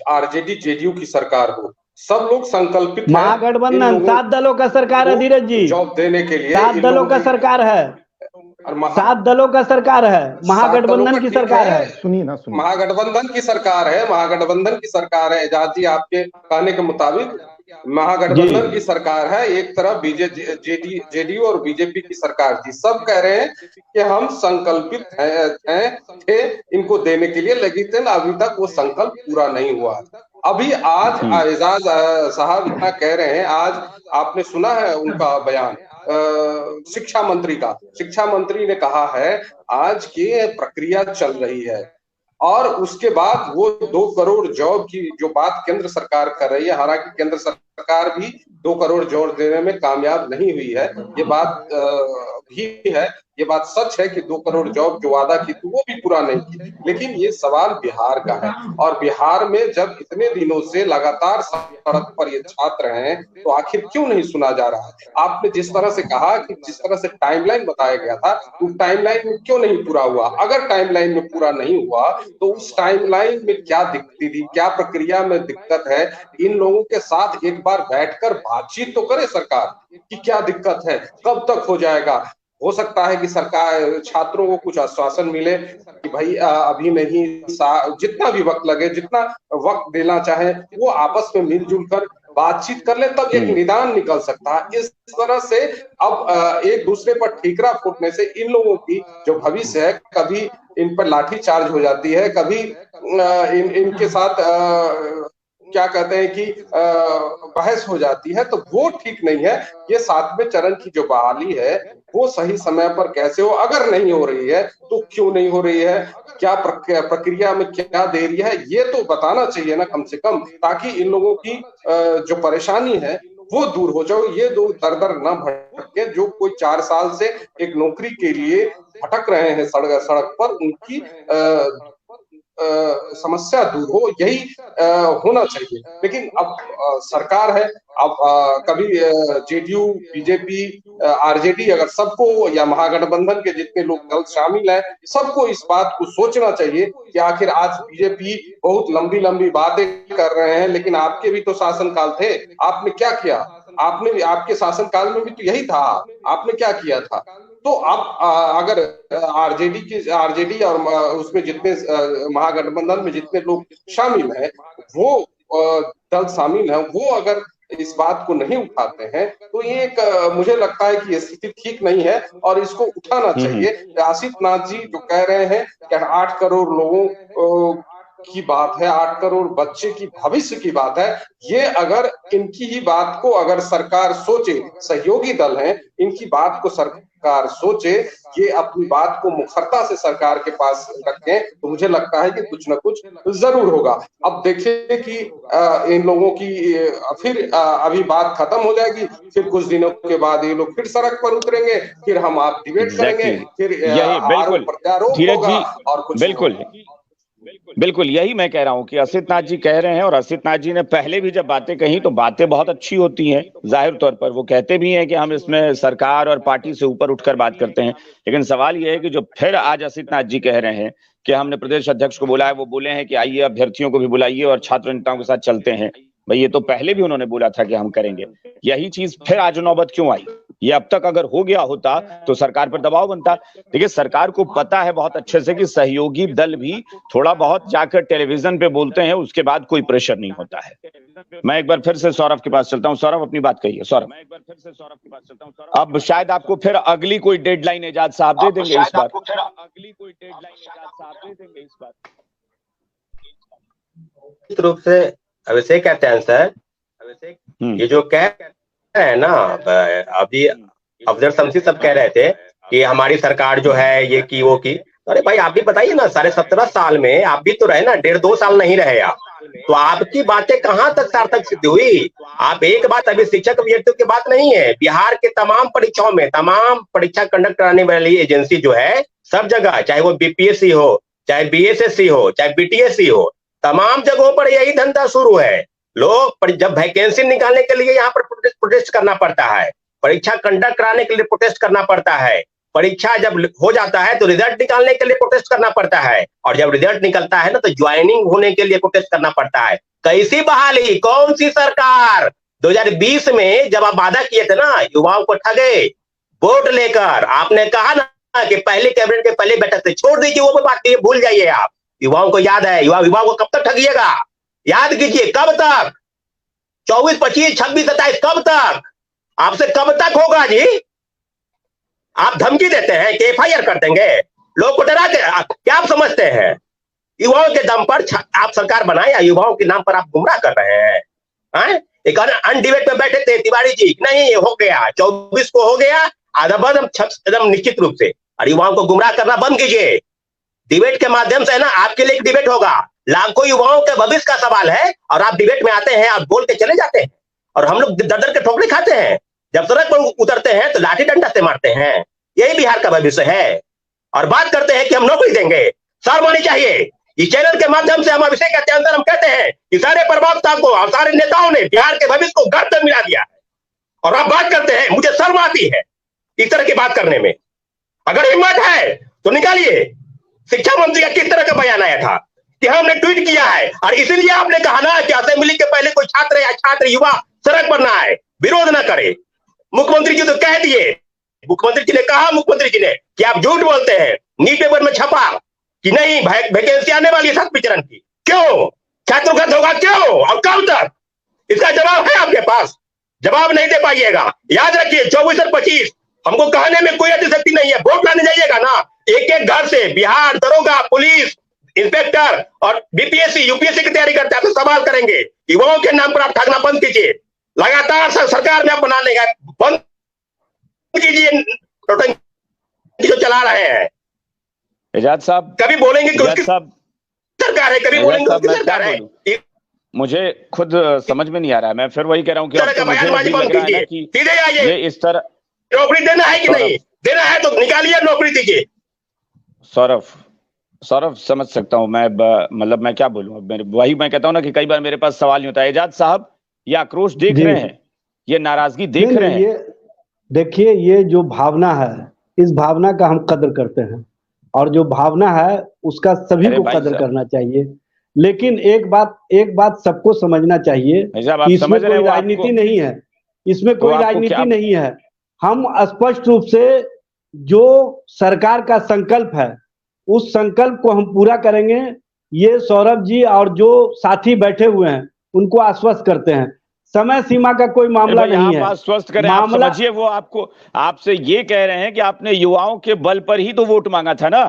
आरजेडी जेडीयू की सरकार हो, सब लोग संकल्पित हैं। महागठबंधन 7 दलों का सरकार है धीरज जी, जॉब देने के लिए 7 दलों का सरकार है, 7 दलों का सरकार है, महागठबंधन की सरकार है। सुनिए ना, महागठबंधन की सरकार है, महागठबंधन की सरकार है। एजाज जी आपके कहने के मुताबिक महागठबंधन की सरकार है, एक तरफ जेडीयू और बीजेपी की सरकार थी, सब कह रहे हैं कि हम संकल्पित थे इनको देने के लिए, लेकिन अभी तक वो संकल्प पूरा नहीं हुआ। अभी आज एजाज साहब यहाँ कह रहे हैं, आज आपने सुना है उनका बयान शिक्षा मंत्री का, शिक्षा मंत्री ने कहा है आज की प्रक्रिया चल रही है और उसके बाद वो 2 करोड़ जॉब की जो बात केंद्र सरकार कर रही है, हालांकि केंद्र सरकार भी 2 करोड़ जॉब देने में कामयाब नहीं हुई है, ये बात भी है, ये बात सच है कि 2 करोड़ जॉब जो वादा की थी वो भी पूरा नहीं की। लेकिन ये सवाल बिहार का है, और बिहार में जब इतने दिनों से लगातार सड़क पर ये छात्र हैं तो आखिर क्यों नहीं सुना जा रहा है? आपने जिस तरह से कहा कि जिस तरह से टाइमलाइन बताया गया था, वो टाइमलाइन में क्यों नहीं पूरा हुआ? अगर टाइमलाइन में पूरा नहीं हुआ तो उस टाइमलाइन में क्या दिक्कत थी, क्या प्रक्रिया में दिक्कत है? इन लोगों के साथ एक बार बैठकर बातचीत तो करे सरकार कि क्या दिक्कत है, कब तक हो जाएगा। हो सकता है कि सरकार छात्रों को कुछ आश्वासन मिले कि भाई अभी नहीं, जितना भी वक्त लगे, जितना वक्त देना चाहे वो आपस में मिलजुल कर बातचीत कर ले, तब एक निदान निकल सकता है। इस तरह से अब एक दूसरे पर ठीकरा फूटने से इन लोगों की जो भविष्य है, कभी इन पर लाठी चार्ज हो जाती है, कभी इनके साथ क्या कहते हैं कि बहस हो जाती है, तो वो ठीक नहीं है। ये 7वें चरण की जो बहाली है वो सही समय पर कैसे हो, अगर नहीं हो रही है तो क्यों नहीं हो रही है, क्या प्रक्रिया में क्या देरी है, ये तो बताना चाहिए ना कम से कम, ताकि इन लोगों की जो परेशानी है वो दूर हो जाए, ये दो दर दर न भटक के, जो कोई 4 साल से एक नौकरी के लिए भटक रहे हैं सड़क पर, उनकी समस्या दूर हो, यही होना चाहिए। लेकिन अब सरकार है, अब कभी जेडीयू, बीजेपी, आरजेडी, अगर सबको या महागठबंधन के जितने लोग दल शामिल हैं, सबको इस बात को सोचना चाहिए कि आखिर आज बीजेपी बहुत लंबी लंबी बातें कर रहे हैं, लेकिन आपके भी तो शासनकाल थे, आपने क्या किया? आपने भी, आपके शासनकाल में भी तो यही था, आपने क्या किया था? तो अब अगर आरजेडी और उसमें जितने महागठबंधन में जितने लोग शामिल हैं, वो दल शामिल हैं, वो अगर इस बात को नहीं उठाते हैं तो ये एक मुझे लगता है कि स्थिति ठीक नहीं है और इसको उठाना चाहिए। आसित नाथ जी जो कह रहे हैं कि 8 करोड़ लोगों की बात है, 8 करोड़ बच्चे की भविष्य की बात है, ये अगर इनकी ही बात को अगर सरकार सोचे, सहयोगी दल हैं, इनकी बात को सरकार सोचे, ये अपनी बात को मुखरता से सरकार के पास रखें, तो मुझे लगता है कि कुछ न कुछ जरूर होगा। अब देखिए कि इन लोगों की फिर अभी बात खत्म हो जाएगी, फिर कुछ दिनों के बाद ये लोग फिर सड़क पर उतरेंगे, फिर हम आप डिबेट करेंगे, फिर आरोप प्रत्यारोप होगा और कुछ बिल्कुल यही मैं कह रहा हूं कि असित नाथ जी कह रहे हैं, और असित नाथ जी ने पहले भी जब बातें कही तो बातें बहुत अच्छी होती हैं, जाहिर तौर पर वो कहते भी हैं कि हम इसमें सरकार और पार्टी से ऊपर उठकर बात करते हैं। लेकिन सवाल ये है कि जो फिर आज असित नाथ जी कह रहे हैं कि हमने प्रदेश अध्यक्ष को बुलाया, वो बोले हैं कि आइए अभ्यर्थियों को भी बुलाइए और छात्र नेताओं के साथ चलते हैं। भाई ये तो पहले भी उन्होंने बोला था कि हम करेंगे, यही चीज फिर आज नौबत क्यों आई? ये अब तक अगर हो गया होता तो सरकार पर दबाव बनता। देखिए सरकार को पता है बहुत अच्छे से कि सहयोगी दल भी थोड़ा बहुत जाकर टेलीविजन पे बोलते हैं, उसके बाद कोई प्रेशर नहीं होता है। मैं एक बार फिर से सौरभ के पास चलता हूं। सौरभ अपनी बात कहिए। सौरभ, अब शायद आपको फिर अगली कोई डेडलाइन एजाज साहब दे देंगे इस बार। निश्चित रूप से अभिषेक कहते हैं सर, ये जो कह रहे हैं ना, अभी अफजल शमसी सब कह रहे थे कि हमारी सरकार जो है ये की वो की। अरे भाई आप भी बताइए ना, 17.5 साल में आप भी तो रहे ना, 1.5-2 साल नहीं रहे आप, तो आपकी बातें कहां तक सार्थक सिद्ध हुई? आप एक बात, अभी शिक्षक अभ्यर्थियों की बात नहीं है, बिहार के तमाम परीक्षाओं में, तमाम परीक्षा कंडक्ट कराने वाली एजेंसी जो है, सब जगह, चाहे वो बीपीएससी हो, चाहे बीएसएससी हो, चाहे बीटीएससी हो, तमाम जगहों पर यही धंधा शुरू है। लोग जब वैकेंसी निकालने के लिए यहाँ पर प्रोटेस्ट करना पड़ता है, परीक्षा कंडक्ट कराने के लिए प्रोटेस्ट करना पड़ता है, परीक्षा जब हो जाता है तो रिजल्ट निकालने के लिए प्रोटेस्ट करना पड़ता है, और जब रिजल्ट निकलता है ना तो ज्वाइनिंग होने के लिए प्रोटेस्ट करना पड़ता है। कैसी बहाली, कौन सी सरकार? 2020 में जब आप वादा किए थे ना, युवाओं को ठगे वोट लेकर, आपने कहा ना कि पहले कैबिनेट के पहले बैठक से छोड़ दीजिए, वो बात भूल जाइए आप। युवाओं को याद है, युवाओं को कब तक ठगिएगा? याद कीजिए, कब तक? 24, 25, 26, 27 कब तक? आपसे कब तक होगा जी? आप धमकी देते हैं कि एफआईआर कर देंगे, लोग को डरा के, क्या आप समझते हैं? युवाओं के दम पर आप सरकार बनाए या युवाओं के नाम पर आप गुमराह कर रहे हैं? एक अनडिबेट में बैठे थे तिवारी जी, नहीं हो गया, 24 को हो गया, एकदम निश्चित रूप से, और युवाओं को गुमराह करना बंद कीजिए। डिबेट के माध्यम से ना आपके लिए एक डिबेट होगा, लाखों युवाओं के भविष्य का सवाल है, और आप डिबेट में आते हैं, आप बोल के चले जाते हैं, और हम लोग दर दर के ठोकरे खाते हैं। जब सड़क पर उतरते हैं तो लाठी डंडा से मारते हैं। यही बिहार का भविष्य है, और बात करते हैं कि हम नौकरी देंगे। शर्म आनी चाहिए। इस चैनल के माध्यम से हम अभिषेक कहते हैं, हम कहते हैं कि सारे प्रवक्ता को और सारे नेताओं ने बिहार के भविष्य को गर्द में मिला दिया है, और आप बात करते हैं, मुझे शर्म आती है इस तरह की बात करने में। अगर हिम्मत है तो निकालिए, शिक्षा मंत्री का किस तरह का बयान आया था कि हमने ट्वीट किया है, और इसीलिए आपने कहा ना कि असेंबली के पहले कोई छात्र या छात्र युवा सड़क पर ना आए, विरोध ना करे। मुख्यमंत्री जी तो कह दिए, मुख्यमंत्री जी ने कहा, मुख्यमंत्री जी ने कि आप झूठ बोलते हैं। न्यूज पेपर में छपा कि नहीं वैकेंसी आने वाली है 7वीं चरण की, क्यों? छात्रों का होगा क्यों और कब तक? इसका जवाब है आपके पास? जवाब नहीं दे पाइएगा। याद रखिए, 24 और 25 हमको कहने में कोई अतिशक्ति नहीं है। वोट लाने जाइएगा ना, एक एक घर से बिहार दरोगा, पुलिस इंस्पेक्टर और बीपीएससी यूपीएससी की तैयारी करते हैं, तो सवाल करेंगे। युवाओं के नाम पर आप ठगना बंद कीजिए। लगातार सरकार में आप बनाने का बंद कीजिए, जो चला रहे हैं। एजाज साहब कभी बोलेंगे कि उसकी सरकार है, कभी बोलेंगे उसकी सरकार है। मुझे खुद समझ में नहीं आ रहा है। मैं फिर वही कह रहा हूँ कि मुझे लग रहा है कि ये इस तरह नौकरी देना है कि नहीं? देना है तो निकालिए, नौकरी दीजिए। सौरभ समझ सकता हूं मैं, मतलब मैं क्या बोलूं, वही मैं कहता हूं ना कि कई बार मेरे पास सवाल नहीं होता। एजाज साहब, ये आक्रोश देख रहे हैं, ये नाराजगी देख रहे हैं? देखिए, ये जो भावना है, इस भावना का हम कदर करते हैं, और जो भावना है उसका सभी को कदर करना चाहिए। लेकिन एक बात सबको समझना चाहिए कि इसमें कोई राजनीति नहीं है, इसमें कोई राजनीति नहीं है। हम स्पष्ट रूप से जो सरकार का संकल्प है, उस संकल्प को हम पूरा करेंगे। ये सौरभ जी और जो साथी बैठे हुए हैं उनको आश्वस्त करते हैं, समय सीमा का कोई मामला नहीं है। आप आश्वस्त करें, आप समझिए, वो आपको आपसे ये कह रहे हैं कि आपने युवाओं के बल पर ही तो वोट मांगा था ना।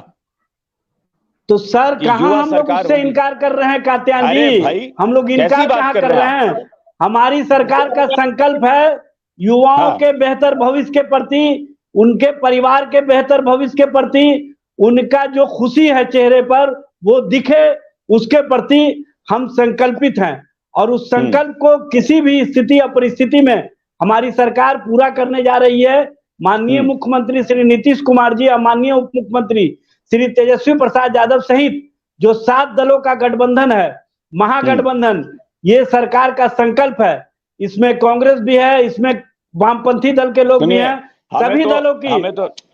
तो सर कहाँ हम लोग उससे इनकार कर रहे हैं कात्यायन जी? हम लोग इनकार कहाँ कर रहे हैं? हमारी सरकार का संकल्प है युवाओं के बेहतर भविष्य के प्रति, उनके परिवार के बेहतर भविष्य के प्रति, उनका जो खुशी है चेहरे पर वो दिखे, उसके प्रति हम संकल्पित हैं। और उस संकल्प को किसी भी स्थिति या परिस्थिति में हमारी सरकार पूरा करने जा रही है। माननीय मुख्यमंत्री श्री नीतीश कुमार जी और माननीय उप मुख्यमंत्री श्री तेजस्वी प्रसाद यादव सहित जो 7 दलों का गठबंधन है, महागठबंधन, ये सरकार का संकल्प है। इसमें कांग्रेस भी है, इसमें वामपंथी दल के लोग भी हैं, सभी दलों की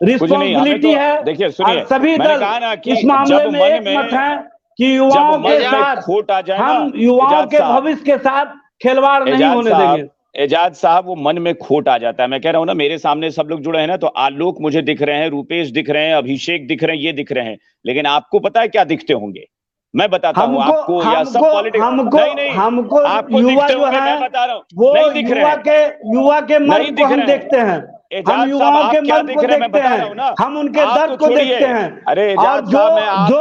रिस्पॉन्सिबिलिटी है। देखिए सुनिए, सभी दल इस मामले में एकमत है कि युवाओं के साथ खोट आ जाए, हम युवाओं के भविष्य के साथ खिलवाड़ नहीं होने देंगे। एजाज साहब, वो मन में खोट आ जाता है। मैं कह रहा हूं ना, मेरे सामने सब लोग जुड़े हैं ना, तो आलोक मुझे दिख रहे हैं, रूपेश दिख रहे हैं, अभिषेक दिख रहे हैं, ये दिख रहे हैं, लेकिन आपको पता है क्या दिखते होंगे? मैं बताता हूँ आपको, या सब पॉलिटिक्स हमको आपको युवा दिखते जो होंगे, है मैं बता रहा हूँ, वो नहीं दिख रहे हैं। युवा के मर्म को हम देखते हैं, हम युवाओं के मर्म को देखते हैं, हम उनके दर्द को देखते हैं। अरे और जो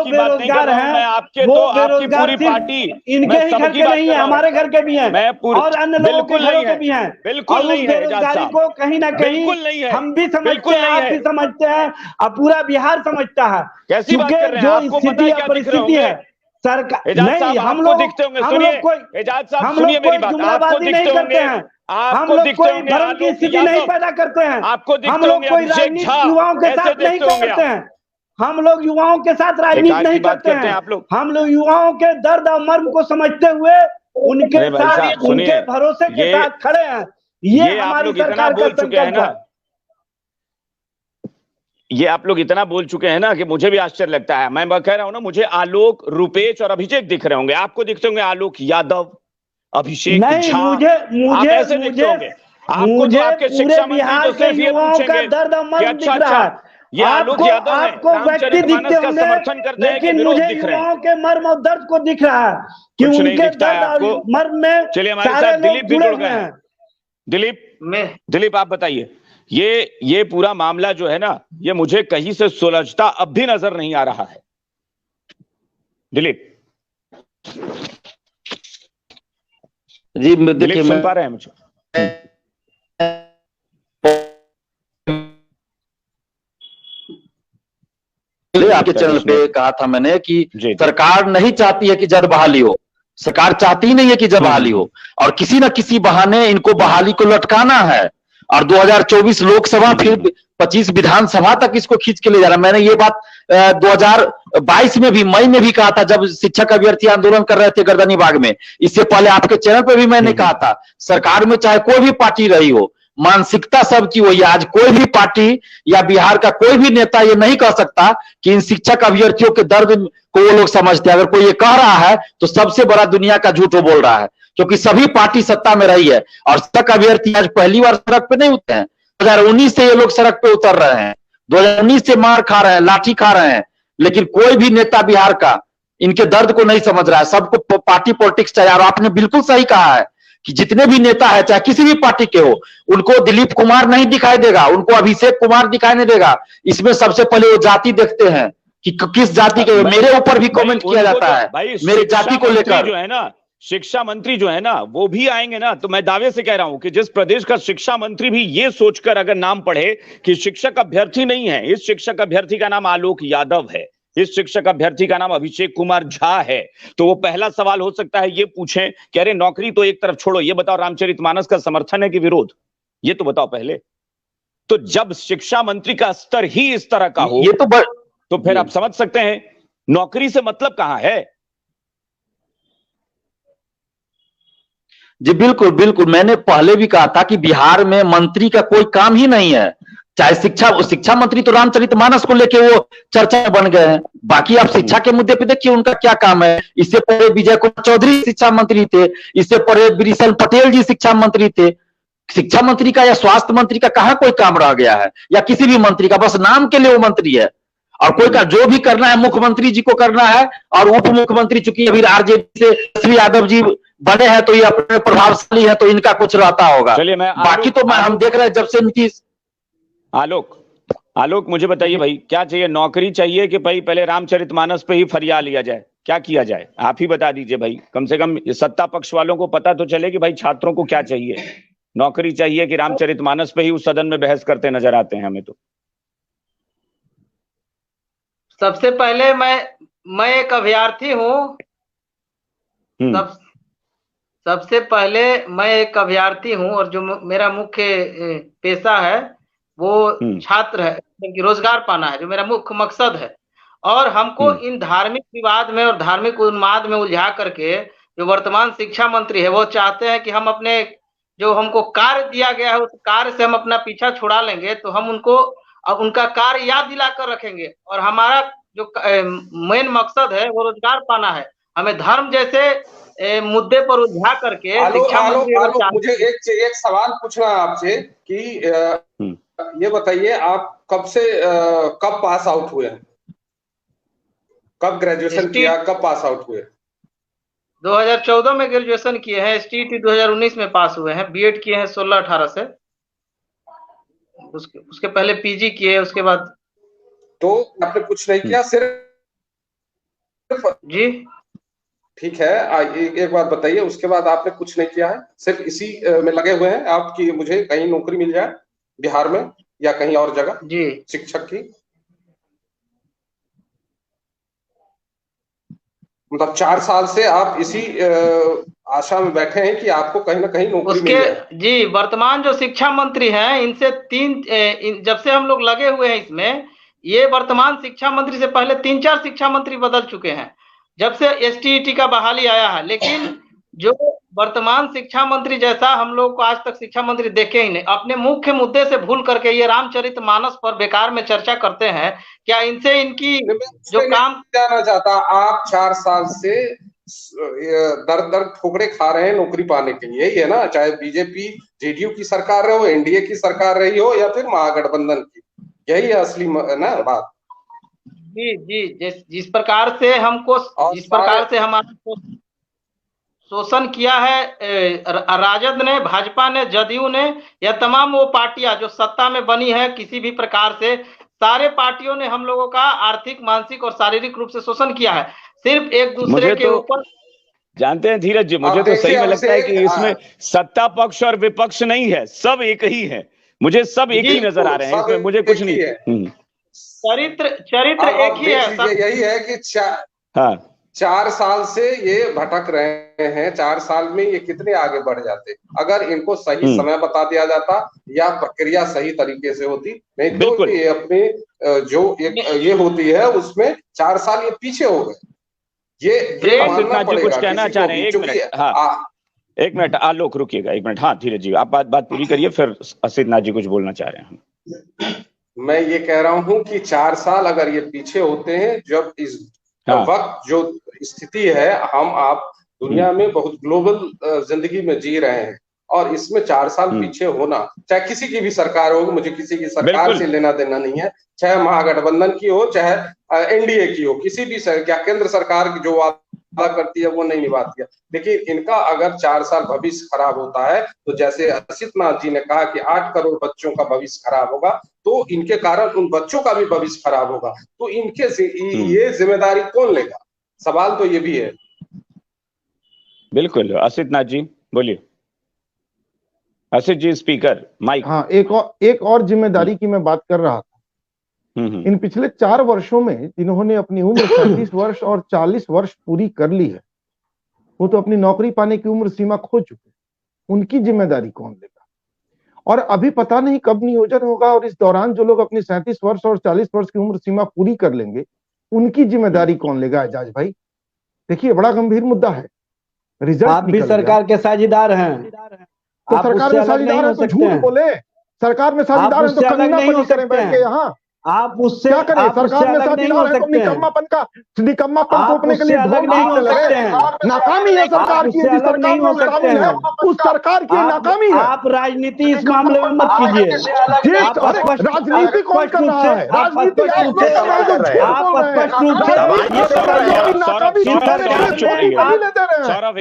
बेरोजगार हैं वो बेरोजगार इनके ही घर के नहीं है, हमारे घर के भी हैं और अन्य लोगों के घरों के भी हैं। बिल्कुल नहीं है, बेरोजगारी को कहीं ना कहीं हम भी समझते हैं, आप भी समझते हैं, और पूरा बिहार समझता है। कैसी बात कर रहे हैं? जो स्थिति या परिस्थिति है सरकार नहीं, हम लोग दिखते होंगे, सुनिए एजाज साहब, सुनिए मेरी बात, आपको दिखते होंगे, हम लोग कोई धर्म की स्थिति नहीं पैदा करते हैं, हम लोग कोई राजनीति युवाओं के साथ नहीं करते हैं, हम लोग युवाओं के साथ राजनीति नहीं करते हैं, हम लोग युवाओं के दर्द और मर्म को समझते हुए उनके साथ, उनके भरोसे के साथ खड़े हैं। ये हमारी सरकार का संकल्प है। ये आप लोग इतना बोल चुके हैं ना कि मुझे भी आश्चर्य लगता है। मैं कह रहा हूं ना, मुझे आलोक, रूपेश और अभिषेक दिख रहे होंगे, आपको दिखते होंगे आलोक यादव, अभिषेक नहीं, झा, मुझे ऐसे दिखते होंगे आपको, तो आपके शिक्षा मंत्री तो सिर्फ ये पूछेंगे कि अच्छा ये आलोक यादव है, आपको व्यक्ति दिखते होंगे, समर्थन करते हैं कि विरोध दिख रहे हैं? युवाओं के मर्म और दर्द को दिख रहा है कि उनके दर्द और मर्म में। चलिए हमारे साथ दिलीप भी जुड़ गए हैं। दिलीप आप बताइए, ये पूरा मामला जो है ना, ये मुझे कहीं से सुलझता अब भी नजर नहीं आ रहा है। दिलीप जी, देखिए सुन पा रहे हैं मुझे? आपके चैनल पे कहा था मैंने कि सरकार नहीं चाहती है कि जद बहाली हो, सरकार चाहती ही नहीं है कि जब बहाली हो, और किसी न किसी बहाने इनको बहाली को लटकाना है। और 2024 लोकसभा फिर 25 विधानसभा तक इसको खींच के ले जा रहा है। मैंने ये बात 2022 में भी, मई में भी कहा था, जब शिक्षक अभ्यर्थी आंदोलन कर रहे थे गर्दनी बाग में। इससे पहले आपके चैनल पे भी मैंने कहा था, सरकार में चाहे कोई भी पार्टी रही हो, मानसिकता सबकी वही है। आज कोई भी पार्टी या बिहार का कोई भी नेता ये नहीं कह सकता कि इन शिक्षक अभ्यर्थियों के दर्द को वो लोग समझते हैं। अगर कोई ये कह रहा है तो सबसे बड़ा दुनिया का झूठ वो बोल रहा है, क्योंकि सभी पार्टी सत्ता में रही है। और शिक्षक अभ्यर्थी आज पहली बार सड़क पे नहीं उतरे हैं, 2019 से ये लोग सड़क पे उतर रहे हैं, 2019 से मार खा रहे हैं, लाठी खा रहे हैं, लेकिन कोई भी नेता बिहार का इनके दर्द को नहीं समझ रहा है। सबको पार्टी पॉलिटिक्स चाहिए। और आपने बिल्कुल सही कहा है कि जितने भी नेता है, चाहे किसी भी पार्टी के हो, उनको दिलीप कुमार नहीं दिखाई देगा, उनको अभिषेक कुमार दिखाई नहीं देगा। इसमें सबसे पहले वो जाति देखते हैं कि किस जाति के। मेरे ऊपर भी कमेंट किया जाता है मेरी जाति को लेकर। जो है ना, शिक्षा मंत्री जो है ना, वो भी आएंगे ना, तो मैं दावे से कह रहा हूं कि जिस प्रदेश का शिक्षा मंत्री भी ये सोचकर अगर नाम पढ़े कि शिक्षक अभ्यर्थी नहीं है, इस शिक्षक अभ्यर्थी का नाम आलोक यादव है, इस शिक्षक अभ्यर्थी का नाम अभिषेक कुमार झा है, तो वो पहला सवाल हो सकता है ये पूछें कि अरे नौकरी तो एक तरफ छोड़ो, ये बताओ रामचरितमानस का समर्थन है कि विरोध? ये तो बताओ पहले। तो जब शिक्षा मंत्री का स्तर ही इस तरह का हो, ये तो फिर आप समझ सकते हैं नौकरी से मतलब कहां है। जी बिल्कुल बिल्कुल, मैंने पहले भी कहा था कि बिहार में मंत्री का कोई काम ही नहीं है। चाहे शिक्षा मंत्री तो रामचरितमानस को लेके वो चर्चा में बन गए हैं। बाकी आप शिक्षा के मुद्दे पे देखिए उनका क्या काम है। इससे पहले विजय कुमार चौधरी शिक्षा मंत्री थे, इससे पहले बिरिसल पटेल जी शिक्षा मंत्री थे। शिक्षा मंत्री का या स्वास्थ्य मंत्री का कहां कोई काम रह गया है, या किसी भी मंत्री का, बस नाम के लिए वो मंत्री है। और कोई का जो भी करना है मुख्यमंत्री जी को करना है, और उप मुख्यमंत्री चूंकि अभी आरजेडी से श्री यादव जी बने हैं तो ये अपने प्रभावशाली है, तो इनका कुछ रहता होगा। बाकी तो हम देख रहे हैं जब से नीतीश। आलोक मुझे बताइए भाई, क्या चाहिए? नौकरी चाहिए कि भाई पहले रामचरितमानस पे ही फरिया लिया जाए? क्या किया जाए आप ही बता दीजिए भाई। कम से कम सत्ता पक्ष वालों को पता तो चले कि भाई छात्रों को क्या चाहिए। नौकरी चाहिए कि रामचरितमानस पे ही उस सदन में बहस करते नजर आते हैं हमें तो। सबसे पहले मैं एक अभ्यर्थी हूँ। सबसे पहले मैं एक अभ्यर्थी हूँ, और जो मेरा मुख्य पेशा है वो छात्र है, क्योंकि रोजगार पाना है जो मेरा मुख्य मकसद है। और हमको इन धार्मिक विवाद में और धार्मिक उन्माद में उलझा करके जो वर्तमान शिक्षा मंत्री है वो चाहते हैं कि हम अपने जो हमको कार्य दिया गया है उस कार्य से हम अपना पीछा छुड़ा लेंगे, तो हम उनको अब उनका कार्य याद दिलाकर रखेंगे। और हमारा जो मेन मकसद है वो रोजगार पाना है। हमें धर्म जैसे मुद्दे पर उलझा करके शिक्षा मंत्री। मुझे एक सवाल पूछना है आपसे कि ये बताइए आप कब पास आउट हुए हैं? कब ग्रेजुएशन किया, कब पास आउट हुए? 2014 में ग्रेजुएशन किए हैं, STET 2019 में पास हुए हैं। बीएड किए हैं 16-18 से। उसके पहले पीजी किए, उसके बाद। तो आपने कुछ नहीं किया, सिर्फ जी ठीक है। एक बात बताइए, उसके बाद आपने कुछ नहीं किया है, सिर्फ इसी में लगे हुए हैं आप कि मुझे कहीं नौकरी मिल जाए बिहार में या कहीं और जगह जी शिक्षक की? मतलब 4 साल से आप इसी आशा में बैठे हैं कि आपको कहीं ना कहीं नौकरी मिल जाए? जी, वर्तमान जो शिक्षा मंत्री हैं इनसे जब से हम लोग लगे हुए हैं इसमें, ये वर्तमान शिक्षा मंत्री से पहले 3-4 शिक्षा मंत्री बदल चुके हैं जब से STET का बहाली आया है। लेकिन जो वर्तमान शिक्षा मंत्री जैसा हम लोग को आज तक शिक्षा मंत्री देखे ही नहीं। अपने मुख्य मुद्दे से भूल करके ये रामचरितमानस पर बेकार में चर्चा करते हैं। क्या इनसे इनकी जो काम जाना चाहता, आप 4 साल से दर ठोकरे खा रहे हैं नौकरी पाने के लिए, यही है ना? चाहे बीजेपी जेडीयू की सरकार रही हो, एनडीए की सरकार रही हो, या फिर महागठबंधन की, यही है असली ना बात। जी जिस प्रकार से हमको, जिस प्रकार से हमारा शोषण किया है राजद ने, भाजपा ने, जदयू ने, या तमाम वो पार्टियां जो सत्ता में बनी है, किसी भी प्रकार से सारे पार्टियों ने हम लोगों का आर्थिक, मानसिक और शारीरिक रूप से शोषण किया है। सिर्फ एक दूसरे के ऊपर। जानते हैं धीरज जी, मुझे तो सही में लगता है कि इसमें सत्ता पक्ष और विपक्ष नहीं है, सब एक ही है। मुझे सब एक ही नजर आ रहे हैं, इसमें मुझे कुछ नहीं है। चरित्र एक ही है। यही है कि 4 साल से ये भटक रहे हैं। 4 साल में ये कितने आगे बढ़ जाते अगर इनको सही समय बता दिया जाता या प्रक्रिया सही तरीके से होती। नहीं तो ये अपने जो ये होती है उसमें 4 साल ये पीछे हो गए। ये मानना पड़ेगा। कुछ कहना चाह रहे हैं? एक मिनट, हाँ एक मिनट आलोक रुकिएगा, एक मिनट। हाँ धीरज जी, आप बात पूरी करिए, फिर असित नाथ जी कुछ बोलना चाह रहे हैं। मैं ये कह रहा हूँ कि 4 साल अगर ये पीछे होते हैं, जब इस वक्त जो स्थिति है, हम आप दुनिया में बहुत ग्लोबल जिंदगी में जी रहे हैं, और इसमें 4 साल पीछे होना, चाहे किसी की भी सरकार हो, मुझे किसी की सरकार से लेना देना नहीं है, चाहे महागठबंधन की हो, चाहे एनडीए की हो, किसी भी क्या केंद्र सरकार की जो वादा करती है वो नहीं निभाती है। लेकिन इनका अगर 4 साल भविष्य खराब होता है, तो जैसे असित नाथ जी ने कहा कि 8 करोड़ बच्चों का भविष्य खराब होगा, तो इनके कारण उन बच्चों का भी भविष्य खराब होगा। तो इनके ये जिम्मेदारी कौन लेगा? सवाल तो ये भी है। बिल्कुल, असित नाथ जी बोलिए। असित जी स्पीकर माइक। हाँ, एक और जिम्मेदारी की मैं बात कर रहा था। इन पिछले 4 वर्षों में जिन्होंने अपनी उम्र 37 वर्ष और 40 वर्ष पूरी कर ली है, वो तो अपनी नौकरी पाने की उम्र सीमा खो चुके। उनकी जिम्मेदारी कौन लेगा? और अभी पता नहीं कब नियोजन होगा, और इस दौरान जो लोग अपनी 37 वर्ष और 40 वर्ष की उम्र सीमा पूरी कर लेंगे उनकी जिम्मेदारी कौन लेगा? एजाज भाई देखिए, बड़ा गंभीर मुद्दा है। रिजल्ट आप भी सरकार के साझीदार हैं, तो सरकार में साझीदार है तो झूठ बोले, सरकार में साझीदार है तो कमीनापन करें बैठ के यहाँ। आप उससे क्या करें? सरकार में साझीदार है तो निकम्मापन थोपने के लिए ढोल नहीं सकते हैं। नाकामी है सरकार की, सरकार में शामिल है उस सरकार की नाकामी है। आप राजनीति इस मामले में मत कीजिए। राजनीति कौन कर रहा है? राजनीति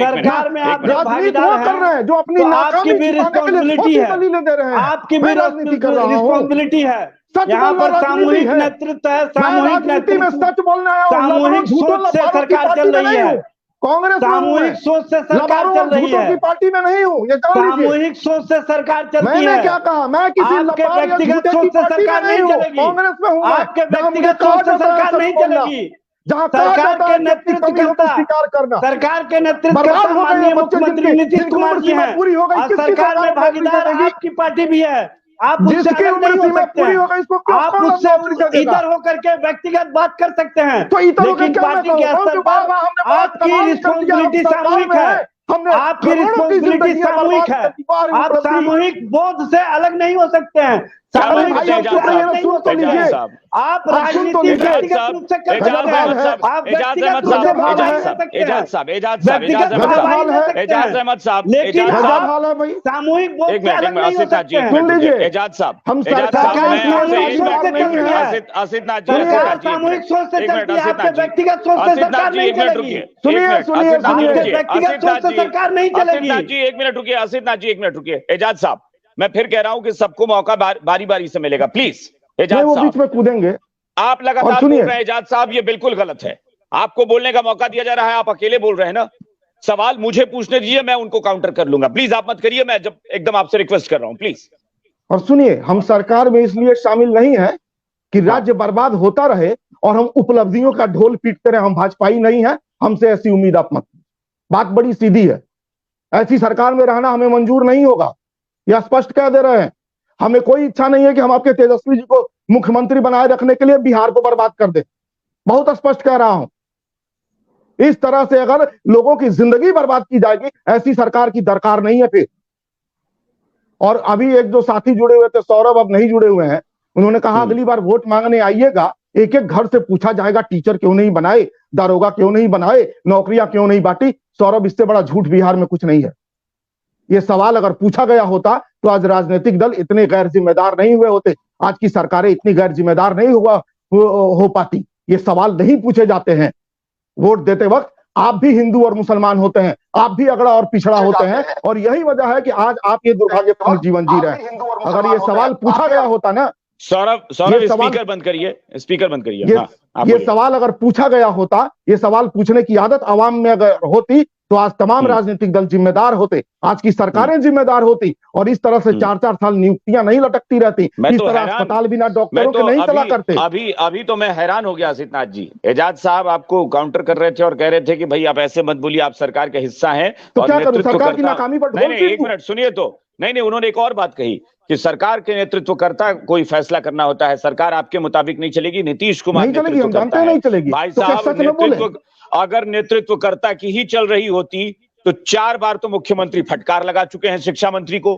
सरकार में आप भागीदार कर रहे हैं जो अपनी नाकामी भी रिस्पॉन्सिबिलिटी है, आपकी भी रिस्पॉन्सिबिलिटी है। यहाँ पर सामूहिक नेतृत्व है, सामूहिक नेतृत्व में सच बोलना है, सामूहिक सोच से सरकार चल रही है। कांग्रेस सामूहिक सोच से सरकार चल रही है, पार्टी में नहीं हूँ, ये सामूहिक सोच से सरकार चलती है। मैंने क्या कहा? मैं किसी आपके व्यक्तिगत सोच से सरकार नहीं चलेगी, कांग्रेस में हूँ, आपके व्यक्तिगत सोच से सरकार नहीं चलेगी। सरकार के नेतृत्व करता, सरकार के नेतृत्व करता माननीय मुख्यमंत्री नीतीश कुमार जी हैं, और सरकार में भागीदार आपकी पार्टी भी है। आप उससे अलग नहीं हो सकते हैं, आप उससे इधर होकर के व्यक्तिगत बात कर सकते हैं, लेकिन पार्टी के स्तर पर आपकी रिस्पॉन्सिबिलिटी सामूहिक है, आपकी रिस्पॉन्सिबिलिटी सामूहिक है। आप सामूहिक बोध से अलग नहीं हो सकते हैं, सामूहिक बोध से अलग नहीं हो सकते हैं। आप राजनीति व्यक्तिगत रूप से कर सकते हैं, आप व्यक्तिगत रूप से भावना ले सकते हैं, व्यक्तिगत भावना ले सकते हैं, लेकिन आप सामूहिक बोध से अलग नहीं हो सकते हैं। सुन लीजिए एजाज साहब, हम सरकार सामूहिक सोच से चलती है, सरकार सामूहिक सोच से चलती है, आपके व्यक्तिगत सोच से सरकार नहीं चलेगी। सुनिए सुनिए आपके व्यक्तिगत सोच से सरकार नहीं चलेगी। जी 1 मिनट रुकिए, असित नाथ जी 1 मिनट रुकिए। एजाज साहब, मैं फिर कह रहा हूं कि सबको मौका बारी बारी से मिलेगा, प्लीज। एजाज साहब बीच में कूदेंगे, आप लगातार बोल रहे हैं एजाज साहब, ये बिल्कुल गलत है। आपको बोलने का मौका दिया जा रहा है, आप अकेले बोल रहे हैं ना। सवाल मुझे पूछने दीजिए, मैं उनको काउंटर कर लूंगा। प्लीज आप मत करिए, मैं जब एकदम आपसे रिक्वेस्ट कर रहा हूं, प्लीज। और सुनिए, हम सरकार में इसलिए शामिल नहीं है कि राज्य बर्बाद होता रहे और हम उपलब्धियों का ढोल पीटते रहे। हम भाजपाई नहीं है, हमसे ऐसी उम्मीद आप मत। बात बड़ी सीधी है, ऐसी सरकार में रहना हमें मंजूर नहीं होगा, यह स्पष्ट कह दे रहे हैं। हमें कोई इच्छा नहीं है कि हम आपके तेजस्वी जी को मुख्यमंत्री बनाए रखने के लिए बिहार को बर्बाद कर दे। बहुत स्पष्ट कह रहा हूं, इस तरह से अगर लोगों की जिंदगी बर्बाद की जाएगी, ऐसी सरकार की दरकार नहीं है फिर। और अभी एक जो साथी जुड़े हुए थे, सौरभ अब नहीं जुड़े हुए हैं, उन्होंने कहा अगली बार वोट मांगने आइएगा, एक एक घर से पूछा जाएगा टीचर क्यों नहीं बनाए, दारोगा क्यों नहीं बनाए, नौकरियां क्यों नहीं बांटी। सौरभ, इससे बड़ा झूठ बिहार में कुछ नहीं है। ये सवाल अगर पूछा गया होता तो आज राजनीतिक दल इतने गैर जिम्मेदार नहीं हुए होते, आज की सरकारें इतनी गैर जिम्मेदार नहीं हो पाती। ये सवाल नहीं पूछे जाते हैं। वोट देते वक्त आप भी हिंदू और मुसलमान होते हैं, आप भी अगड़ा और पिछड़ा होते हैं, और यही वजह है कि आज आप ये दुर्भाग्यपूर्ण जीवन जी रहे हैं। अगर ये सवाल पूछा गया होता ना, सौरभ स्पीकर बंद करिए, स्पीकर बंद करिए। ये सवाल अगर पूछा गया होता, ये सवाल पूछने की आदत आवाम में अगर होती तो आज तमाम राजनीतिक दल जिम्मेदार होते, आज की सरकारें जिम्मेदार होती, और इस तरह से 4-4 साल नियुक्तियां नहीं लटकती रहती, इस तरह अस्पताल बिना डॉक्टरों के नहीं चला करते। अभी तो मैं हैरान हो गया असित नाथ जी। एजाज साहब आपको काउंटर कर रहे थे और कह रहे थे कि भाई आप ऐसे मत बोलिए, आप सरकार का हिस्सा हैं। तो क्या करूं, सरकार की नाकामी पर? नहीं, एक मिनट सुनिए तो। नहीं, उन्होंने एक और बात कही कि सरकार के नेतृत्वकर्ता कोई फैसला करना होता है, सरकार आपके मुताबिक नहीं चलेगी, नीतीश कुमार नहीं चलेगी, हम जानते हैं नहीं चलेगी। भाई साहब, अगर नेतृत्वकर्ता की ही चल रही होती तो 4 बार तो मुख्यमंत्री फटकार लगा चुके हैं शिक्षा मंत्री को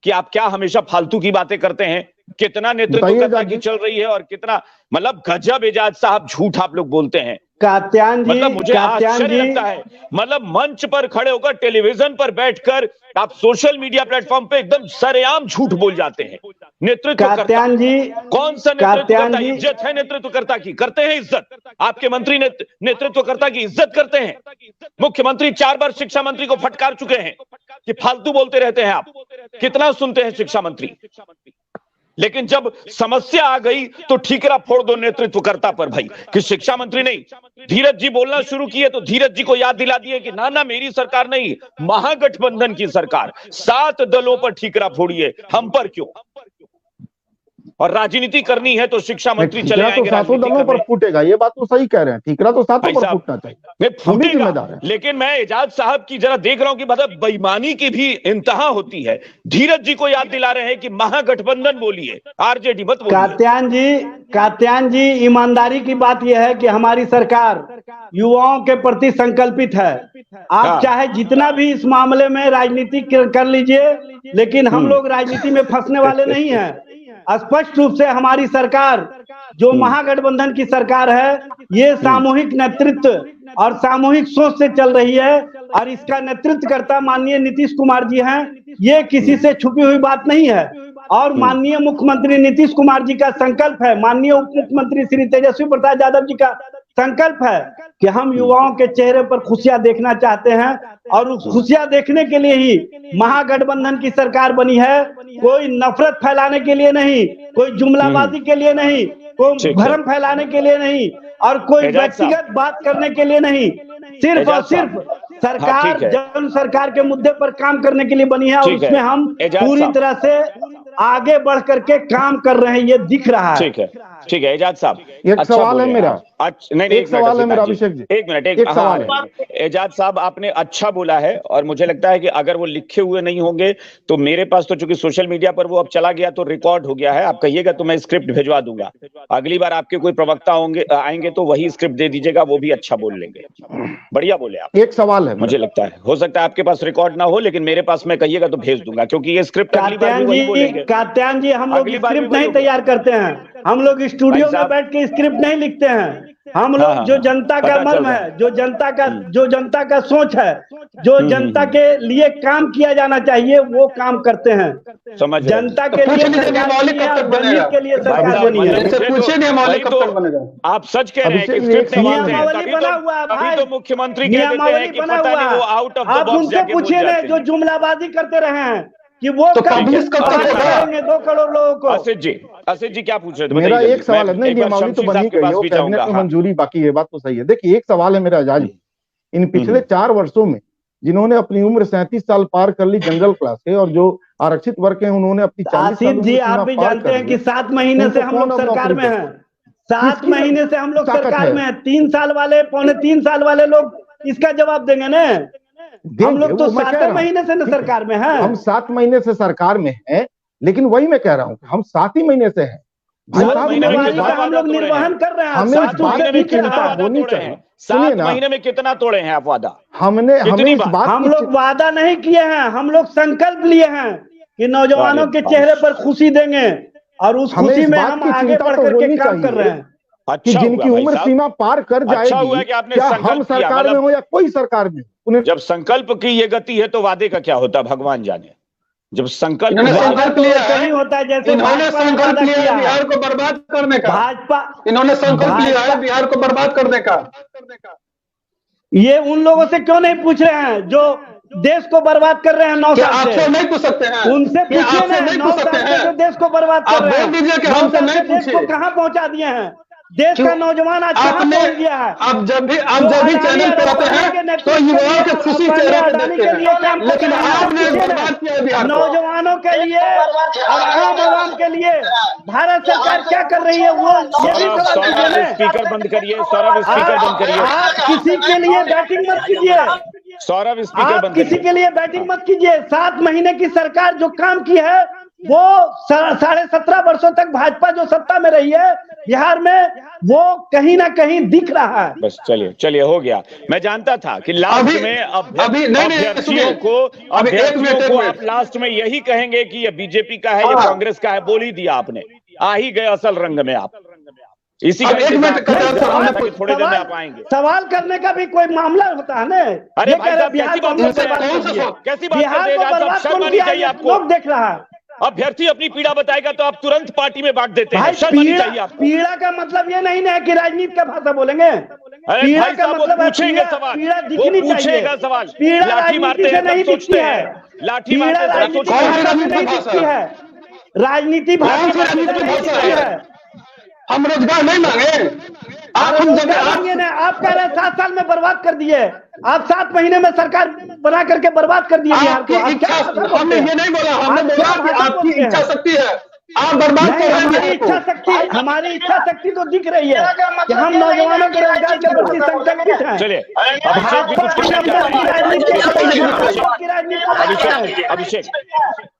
कि आप क्या हमेशा फालतू की बातें करते हैं। कितना नेतृत्वकर्ता की चल रही है और कितना, मतलब गजब एजाज साहब झूठ आप लोग बोलते हैं। कात्यायन जी, मतलब मुझे आश्चर्य लगता है, मतलब मंच पर खड़े होकर, टेलीविजन पर बैठकर आप सोशल मीडिया प्लेटफॉर्म पे एकदम सरेआम झूठ बोल जाते हैं। नेतृत्वकर्ता जी, कौन सा नेतृत्वकर्ता? इज्जत है नेतृत्वकर्ता की, करते हैं इज्जत? आपके मंत्री नेतृत्वकर्ता की इज्जत करते हैं? मुख्यमंत्री 4 बार शिक्षा मंत्री को फटकार चुके हैं कि फालतू बोलते रहते हैं आप। कितना सुनते हैं शिक्षा मंत्री? लेकिन जब समस्या आ गई तो ठीकरा फोड़ दो नेतृत्वकर्ता पर भाई, कि शिक्षा मंत्री नहीं। धीरज जी बोलना शुरू किए तो धीरज जी को याद दिला दिए कि ना मेरी सरकार नहीं, महागठबंधन की सरकार, 7 दलों पर ठीकरा फोड़िए, हम पर क्यों? और राजनीति करनी है तो शिक्षा मंत्री चले तो आएंगे, सातों दलों पर फूटेगा, ये बात तो सही कह रहे हैं, ठीकरा तो सातों पर फूटना चाहिए, फूटेगा, जिम्मेदार है। लेकिन मैं एजाज साहब की जरा देख रहा हूं कि मतलब बेईमानी की भी इंतहा होती है। धीरज जी को याद दिला रहे हैं कि महागठबंधन बोलिए, आरजेडी मत बोलिए। कात्यायन जी, ईमानदारी की बात यह है कि हमारी सरकार युवाओं के प्रति संकल्पित है। आप चाहे जितना भी इस मामले में राजनीति कर लीजिए, लेकिन हम लोग राजनीति में फंसने वाले नहीं हैं। स्पष्ट रूप से हमारी सरकार जो महागठबंधन की सरकार है, ये सामूहिक नेतृत्व और सामूहिक सोच से चल रही है, और इसका नेतृत्व करता माननीय नीतीश कुमार जी हैं। ये किसी से छुपी हुई बात नहीं है, और माननीय मुख्यमंत्री नीतीश कुमार जी का संकल्प है, माननीय उप मुख्यमंत्री श्री तेजस्वी प्रसाद यादव जी का संकल्प है कि हम युवाओं के चेहरे पर खुशियां देखना चाहते हैं, और उस खुशियां देखने के लिए ही महागठबंधन की सरकार बनी है। कोई नफरत फैलाने के लिए नहीं, कोई जुमलाबाजी के लिए नहीं, कोई भ्रम फैलाने के लिए नहीं, और कोई व्यक्तिगत बात करने के लिए नहीं, सिर्फ और सिर्फ सरकार जन सरकार के मुद्दे पर काम करने के लिए बनी है, और उसमें हम पूरी तरह से आगे बढ़ करके काम कर रहे हैं, ये दिख रहा है। ठीक है एजाज साहब, एक सवाल है मेरा, नहीं एक सवाल है मेरा अभिषेक जी, एक मिनट, एक सवाल है। एजाज साहब आपने अच्छा बोला है, और मुझे लगता है कि अगर वो लिखे हुए नहीं होंगे तो मेरे पास तो चूंकि सोशल मीडिया पर वो अब चला गया तो रिकॉर्ड हो गया है, आप कहिएगा तो मैं स्क्रिप्ट भिजवा दूंगा। अगली बार आपके कोई प्रवक्ता होंगे आएंगे तो वही स्क्रिप्ट दे दीजिएगा, वो भी अच्छा बोल लेंगे। बढ़िया बोले आप। एक सवाल है, मुझे लगता है हो सकता है आपके पास रिकॉर्ड ना हो, लेकिन मेरे पास मैं कहिएगा तो भेज दूंगा, क्योंकि ये स्क्रिप्ट कात्यायन जी हम लोग स्क्रिप्ट नहीं तैयार करते हैं, हम लोग स्टूडियो में बैठ के स्क्रिप्ट नहीं लिखते हैं। हम लोग जो जनता का मर्म है, जो जनता का सोच है, जो जनता के लिए काम किया जाना चाहिए, वो काम करते हैं। जनता के लिए के लिए सरकार बनी है। आप सच कह रहे हैं कि स्क्रिप्ट नियमावली बना हुआ है भाई, तो मुख्यमंत्री नियमावली बना हुआ है। आप उनसे पूछिए ना जो जुमलाबाजी करते रहे हैं कि वो तो करेंगे 2 करोड़ लोगों को। असित जी क्या पूछ रहे थे? मेरा एक सवाल है, नहीं नियमावली तो बनी गई है, वो कैबिनेट में मंजूरी बाकी है, बात तो सही है। देखिए एक सवाल है मेरा आजाद जी, इन पिछले 4 वर्षों में जिन्होंने अपनी उम्र 37 साल पार कर ली जनरल क्लास से, और जो आरक्षित वर्ग है उन्होंने अपनी 40 साल जी, आप भी जानते हैं कि 7 महीने से हम लोग सरकार में हैं, 7 महीने से हम लोग सरकार में हैं। 3 साल वाले, पौने 3 साल वाले लोग इसका जवाब देंगे ना। हम लोग तो 7 महीने से सरकार में हैं। हम 7 महीने से सरकार में हैं, लेकिन वही मैं कह रहा हूँ हम 7 ही महीने से हैं। हम लोग निर्वहन कर रहे हैं, हमें इस बात की चिंता होनी चाहिए। 7 महीने में कितना तोड़े हैं आप वादा? हमें इस बात, हम लोग वादा नहीं किए हैं, हम लोग संकल्प लिए हैं कि नौजवानों के चेहरे पर खुशी देंगे, और उस खुशी में हम आगे बढ़ करके काम कर रहे हैं कि जिनकी उम्र सीमा पार कर जाएगी, क्या हम सरकार में हो या कोई सरकार में। जब संकल्प की ये गति है तो वादे का क्या होता है भगवान जाने। जब संकल्प नहीं होता है, जैसे इन्होंने संकल्प लिया है बिहार को बर्बाद करने का, भाजपा इन्होंने संकल्प लिया है बिहार को बर्बाद करने का। ये उन लोगों से क्यों नहीं पूछ रहे हैं जो देश को बर्बाद कर रहे हैं 9 साल से? नहीं पूछ सकते हैं, उनसे पूछिए ना, 9 साल से जो देश को बर्बाद कर रहे हैं, देश को कहाँ पहुंचा दिए हैं? देश का नौजवान आज कहाँ पहुंच गया है? अब जब भी चैनल पे आते हैं तो युवाओं के खुशी चेहरे पे देखते हैं, लेकिन आपने बर्बाद किया बिहार, नौजवानों के लिए और आम आवाम के लिए भारत सरकार क्या कर रही है? वो स्पीकर बंद करिए, सौरभ स्पीकर बंद करिए। आप किसी के लिए बैटिंग मत कीजिए, सौरभ स्पीकर बंद किसी के लिए बैटिंग मत कीजिए। 7 महीने की सरकार जो काम की है, वो 17.5 वर्षों तक भाजपा जो सत्ता में रही है बिहार में, वो कहीं ना कहीं दिख रहा है। बस चलिए हो गया। मैं जानता था कि लास्ट में अभ्यर्थियों को आप लास्ट में यही कहेंगे कि ये बीजेपी का है, ये कांग्रेस का है, बोल ही दिया आपने। आ ही गए असल रंग में आप। इसी का थोड़ी देर में आप आएंगे। सवाल करने का भी कोई मामला होता है ना। अरे भाई साहब कैसी बात चाहिए आपको? लोग देख रहा है, अभ्यर्थी अपनी पीड़ा बताएगा तो आप तुरंत पार्टी में बांट देते हैं। पीड़ा का मतलब ये नहीं ना कि राजनीति का भाषा बोलेंगे। पीड़ा का मतलब पूछेंगे सवाल, पीड़ा दिखनी चाहिए। सवाल पीड़ा लाठी मारते हैं नहीं दिखती है, लाठी मारते नहीं दिखती है, राजनीति भाषा है। हम रोजगार नहीं मांगे, आप कह रहे हैं 7 साल में बर्बाद कर दिए, आप 7 महीने में सरकार बना करके बर्बाद कर दिए बिहार को। हमने ये नहीं बोला, हमने बोला कि आपकी इच्छा शक्ति है, आप बर्बाद कर रहे हैं। हमारी इच्छा शक्ति तो दिख रही है कि हम नौजवानों के रोजगार के प्रति संकल्पित हैं। चलिए अभिषेक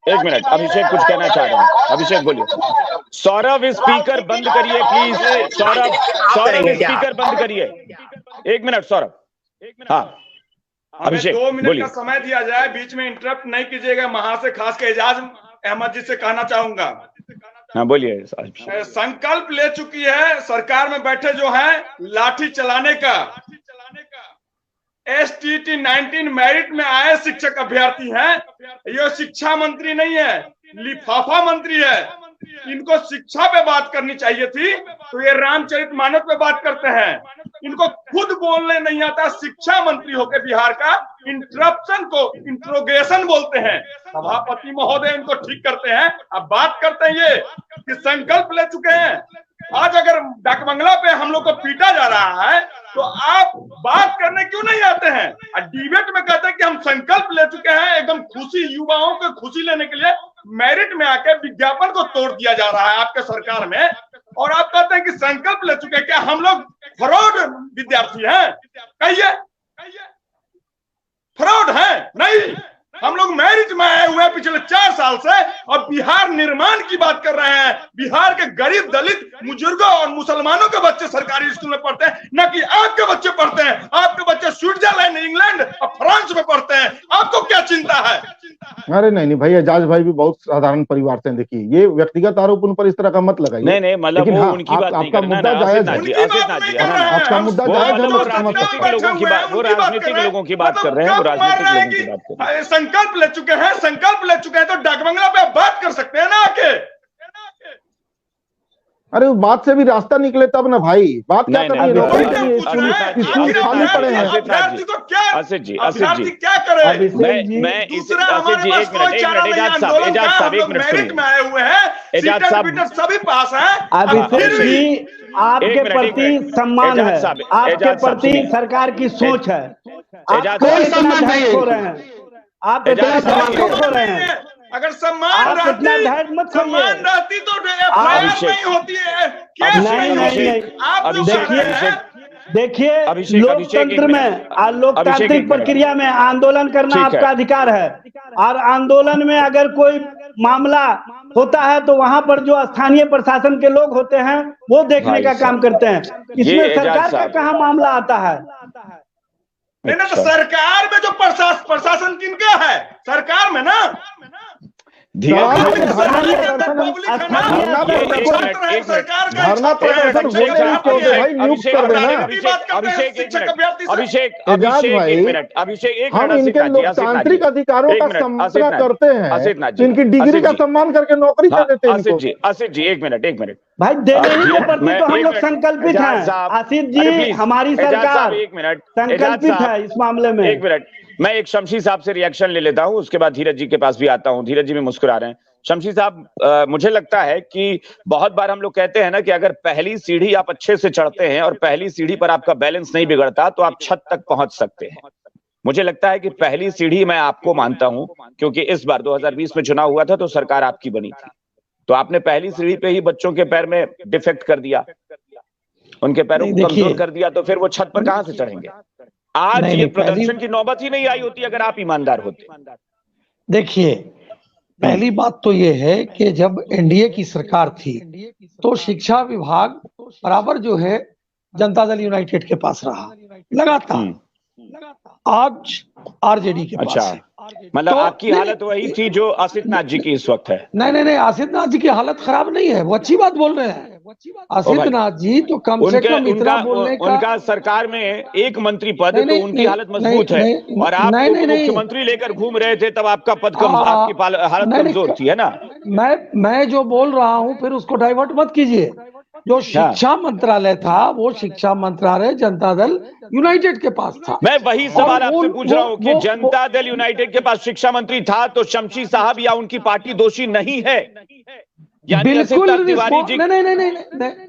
एक मिनट, अभिषेक कुछ कहना चाह रहे हैं, अभिषेक बोलिए। सौरभ स्पीकर बंद करिए प्लीज, सौरभ स्पीकर बंद करिए। एक मिनट सौरभ। हाँ अभिषेक 2 मिनट का समय दिया जाए, बीच में इंटरप्ट नहीं कीजिएगा। वहां से खास के एजाज अहमद जी से कहना चाहूंगा। हाँ बोलिए। संकल्प ले चुकी है सरकार में बैठे जो हैं लाठी चलाने का। STT 19 मेरिट में आए शिक्षक अभ्यर्थी हैं, ये शिक्षा मंत्री नहीं है, लिफाफा मंत्री है। इनको शिक्षा पे बात करनी चाहिए थी, तो ये रामचरितमानस पे बात करते हैं। इनको खुद बोलने नहीं आता। शिक्षा मंत्री होकर बिहार का इंटरप्शन को इंट्रोगेशन बोलते हैं। सभापति महोदय इनको ठीक करते हैं। अब बात करते हैं ये कि संकल्प ले चुके हैं। आज अगर डाकबंगला पे हम लोग को पीटा जा रहा है तो आप बात करने क्यों नहीं आते हैं? डिबेट में कहते हैं कि हम संकल्प ले चुके हैं। एकदम खुशी, युवाओं को खुशी लेने के लिए मेरिट में आके विज्ञापन को तोड़ दिया जा रहा है आपके सरकार में, और आप कहते हैं कि संकल्प ले चुके हैं। क्या हम लोग फ्रॉड विद्यार्थी हैं? कहिए, फ्रॉड हैं? नहीं, हम लोग मेरिट में आए हुए पिछले 4 साल से और बिहार निर्माण की बात कर रहे हैं। बिहार के गरीब, दलित, बुजुर्गों और मुसलमानों के बच्चे सरकारी स्कूल में पढ़ते हैं, न कि आपके बच्चे पढ़ते हैं। आपके बच्चे स्विट्जरलैंड, इंग्लैंड और फ्रांस में पढ़ते हैं। आपको क्या चिंता है? अरे नहीं भाई, एजाज भाई भी बहुत साधारण परिवार से। देखिए, ये व्यक्तिगत आरोप उन पर इस तरह का मत लगाइए। नहीं मतलब वो उनकी बात नहीं करना। मुद्दा जायज है, आपका मुद्दा जायज है। वो राजनीतिक लोगों की बात कर रहे हैं, वो राजनीतिक लोगों की बात कर रहे हैं। संकल्प ले चुके हैं, संकल्प ले चुके हैं तो डाकबंगला पे आप बात कर सकते हैं ना आके। अरे उस बात से भी रास्ता निकले तब ना भाई। बात क्या करनी है? नौकरी के लिए स्कूल खाली पड़े हैं। आसिफ जी क्या करे? मैं आसिफ जी एक मिनट एजाज साहब एक मिनट मेरिट में आए हुए हैं, एजाज साहब सभी पास हैं। अभिषेक जी आपके प्रति सम्मान है, आपके प्रति सरकार की सोच है। कोई सम्मान नहीं हो रहे हैं आप, इतना सम्मान हो रहे हैं। अगर सम्मान रहती तो नहीं होती है। नहीं देखिए लोकतंत्र में, लोकतांत्रिक प्रक्रिया में आंदोलन करना आपका अधिकार है, और आंदोलन में अगर कोई मामला होता है तो वहां पर जो स्थानीय प्रशासन के लोग होते हैं वो देखने का काम करते हैं। इसमें सरकार का कहाँ मामला आता है? नहीं तो सरकार में जो प्रशासन किनका है? सरकार में ना हम इनके लोकतांत्रिक अधिकारों का सम्मान करते हैं, इनकी डिग्री का सम्मान करके नौकरी दे देते हैं। आसिफ जी एक मिनट भाई, देने ही के प्रति तो हम लोग संकल्पित हैं। आसिफ जी, हमारी सरकार संकल्पित है इस मामले में। एक मिनट, मैं एक शमशी साहब से रिएक्शन ले लेता हूं, उसके बाद धीरज जी के पास भी आता हूं। धीरज जी भी मुस्कुरा रहे हैं। शमशी साहब, मुझे लगता है कि बहुत बार हम लोग कहते हैं ना कि अगर पहली सीढ़ी आप अच्छे से चढ़ते हैं और पहली सीढ़ी पर आपका बैलेंस नहीं बिगड़ता तो आप छत तक पहुंच सकते हैं। मुझे लगता है कि पहली सीढ़ी मैं आपको मानता हूं, क्योंकि इस बार 2020 में चुनाव हुआ था तो सरकार आपकी बनी थी, तो आपने पहली सीढ़ी पे ही बच्चों के पैर में डिफेक्ट कर दिया, उनके पैरों को कमजोर कर दिया, तो फिर वो छत पर कहां से चढ़ेंगे? आज ये प्रदर्शन की नौबत ही नहीं आई होती अगर आप ईमानदार होते। देखिए, पहली बात तो ये है कि जब एनडीए की सरकार थी तो शिक्षा विभाग बराबर जो है जनता दल यूनाइटेड के पास रहा लगातार। आज आरजेडी के पास है। मतलब तो आपकी हालत वही थी जो आसिफ नाथ जी की इस वक्त है? नहीं, आसिफ नाथ जी की हालत खराब नहीं है, वो अच्छी बात बोल रहे हैं। आसिफ नाथ जी तो कम से कम इतना बोलने का, उनका सरकार में एक मंत्री पद है तो उनकी हालत मजबूत है, और आप मुख्यमंत्री लेकर घूम रहे थे तब आपका पद आपकी हालत कमजोर थी, है ना? मैं जो बोल रहा हूँ फिर उसको डाइवर्ट मत कीजिए। जो शिक्षा मंत्रालय था वो शिक्षा मंत्रालय जनता दल यूनाइटेड के पास था। मैं वही सवाल आपसे पूछ रहा हूँ कि जनता दल यूनाइटेड के पास शिक्षा मंत्री था तो शमशी साहब या उनकी पार्टी दोषी नहीं है? बिल्कुल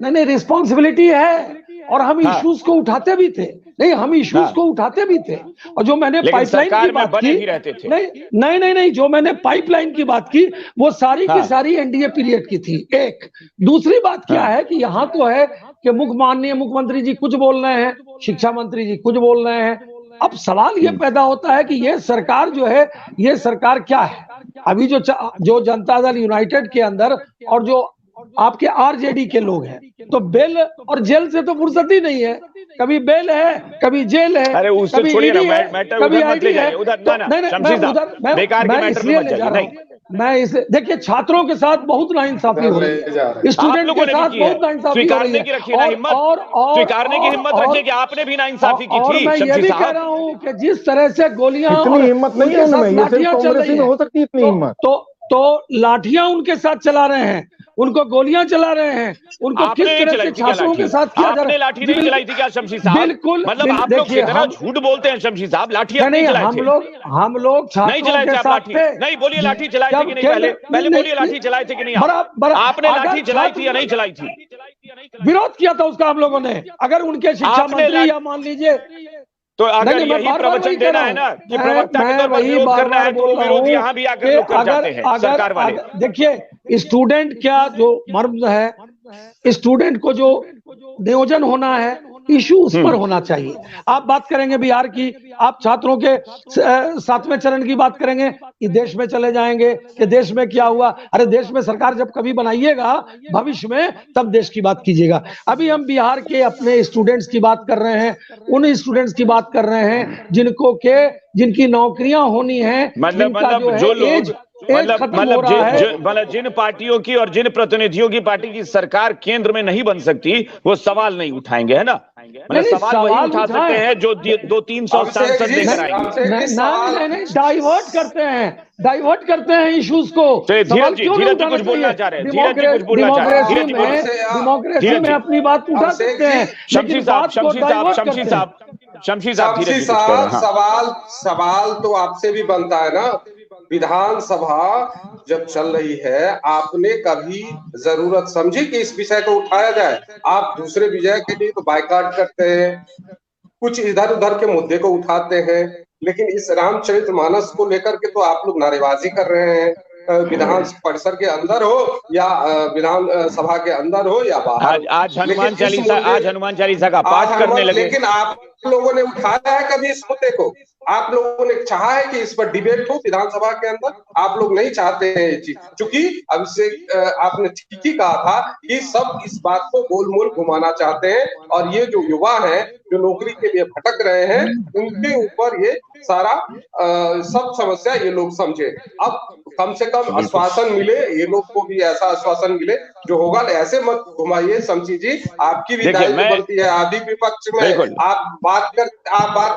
नहीं, रिस्पॉन्सिबिलिटी है। और हम इश्यूज को उठाते भी थे। नहीं, हम इश्यूज को उठाते भी थे। और जो मैंने पाइपलाइन की बात की, नहीं, जो मैंने पाइपलाइन की बात की वो सारी की सारी एनडीए पीरियड की थी। एक दूसरी बात क्या है कि यहाँ तो है कि माननीय मुख्यमंत्री जी कुछ बोल रहे हैं, शिक्षा मंत्री जी कुछ बोल रहे हैं। अब सवाल ये पैदा होता है कि ये सरकार जो है, ये सरकार क्या है? अभी जो जनता दल यूनाइटेड के अंदर और जो आपके आरजेडी के लोग हैं, तो बेल और जेल से तो फुर्सत ही नहीं है। कभी बेल है, कभी जेल है, अरे उससे छोड़िए ना, मैटर कभी उधर मत ले जाइए, उधर मैं इसलिए ले जा रहा हूँ। मैं इसे देखिए, छात्रों के साथ बहुत नाइंसाफी हो रही है, स्टूडेंट के साथ बहुत नाइंसाफी हो रही है, और स्वीकारने की हिम्मत रखिए कि आपने भी नाइंसाफी की थी। मैं ये भी कह रहा हूँ कि जिस तरह से गोलियां, इतनी हिम्मत नहीं है उनमें, ये सिर्फ कांग्रेस में हो सकती है इतनी हिम्मत। तो लाठियां उनके साथ चला रहे हैं, उनको गोलियां चला रहे हैं, उनको किस तरह से छात्रों के साथ किया जा रहा है। आपने लाठी नहीं चलाई थी क्या शमशी साहब? बिल्कुल, मतलब आप लोग कितना झूठ बोलते हैं शमशी साहब। लाठी नहीं चलाई थी? हम लोग छात्रों के साथ थे। नहीं बोलिए, लाठी चलाई थी कि नहीं? पहले बोलिए, लाठी चलाई थी कि नहीं? आपने लाठी चलाई थी या नहीं चलाई थी? विरोध किया था उसका हम लोगों ने। अगर उनके शिक्षा मंत्री या मान लीजिए, तो अगर यही प्रवचन देना है ना कि प्रवक्ता के तौर पर विरोध करना है, तो विरोध यहाँ भी आकर लोग कर जाते हैं सरकार वाले। देखिए, स्टूडेंट क्या जो मर्म है, स्टूडेंट को जो नियोजन होना है, इशू उस पर होना चाहिए। आप बात करेंगे बिहार की, आप छात्रों के 7वें चरण की बात करेंगे कि देश में चले जाएंगे कि देश में क्या हुआ। अरे देश में सरकार जब कभी बनाइएगा भविष्य में, तब देश की बात कीजिएगा। अभी हम बिहार के अपने स्टूडेंट्स की बात कर रहे हैं, उन स्टूडेंट्स की बात कर रहे हैं जिनकी नौकरियां होनी है, मतलब जिन पार्टियों की और जिन प्रतिनिधियों की पार्टी की सरकार केंद्र में नहीं बन सकती, वो सवाल नहीं उठाएंगे, है ना? मतलब सवाल वही उठा सकते हैं जो 200-300 सांसद लेकर आएंगे। नहीं, डाइवर्ट करते हैं इश्यूज को। धीरज जी कुछ बोलना चाह रहे हैं, डेमोक्रेसी में अपनी बात उठा सकते हैं। शमशी साहब, सवाल तो आपसे भी बनता है ना। विधानसभा जब चल रही है, आपने कभी जरूरत समझी कि इस विषय को उठाया जाए? आप दूसरे विषय के लिए तो बायकॉट करते हैं, कुछ इधर उधर के मुद्दे को उठाते हैं, लेकिन इस रामचरितमानस को लेकर के तो आप लोग नारेबाजी कर रहे हैं। विधान परिसर के अंदर हो या विधान सभा के अंदर हो या बाहर। आज हनुमान चालीसा का पाठ करने लगे। लेकिन आप लोगों ने उठाया है कभी इस मुद्दे को? आप लोगों ने चाहा है कि इस पर डिबेट हो विधानसभा के अंदर? आप लोग नहीं चाहते हैं ये चीज, क्योंकि अब से आपने ठीक ही कहा था कि सब इस बात को गोलमोल घुमाना चाहते हैं, और ये जो युवा हैं जो नौकरी के लिए भटक रहे हैं, उनके ऊपर ये सारा सब समस्या ये लोग समझे। अब कम से कम आश्वासन मिले, ये लोग को भी ऐसा आश्वासन मिले जो होगा। ऐसे मत घुमाइए शमशी जी, आपकी भी दायित्व बनती है। आप भी विपक्ष में आप बात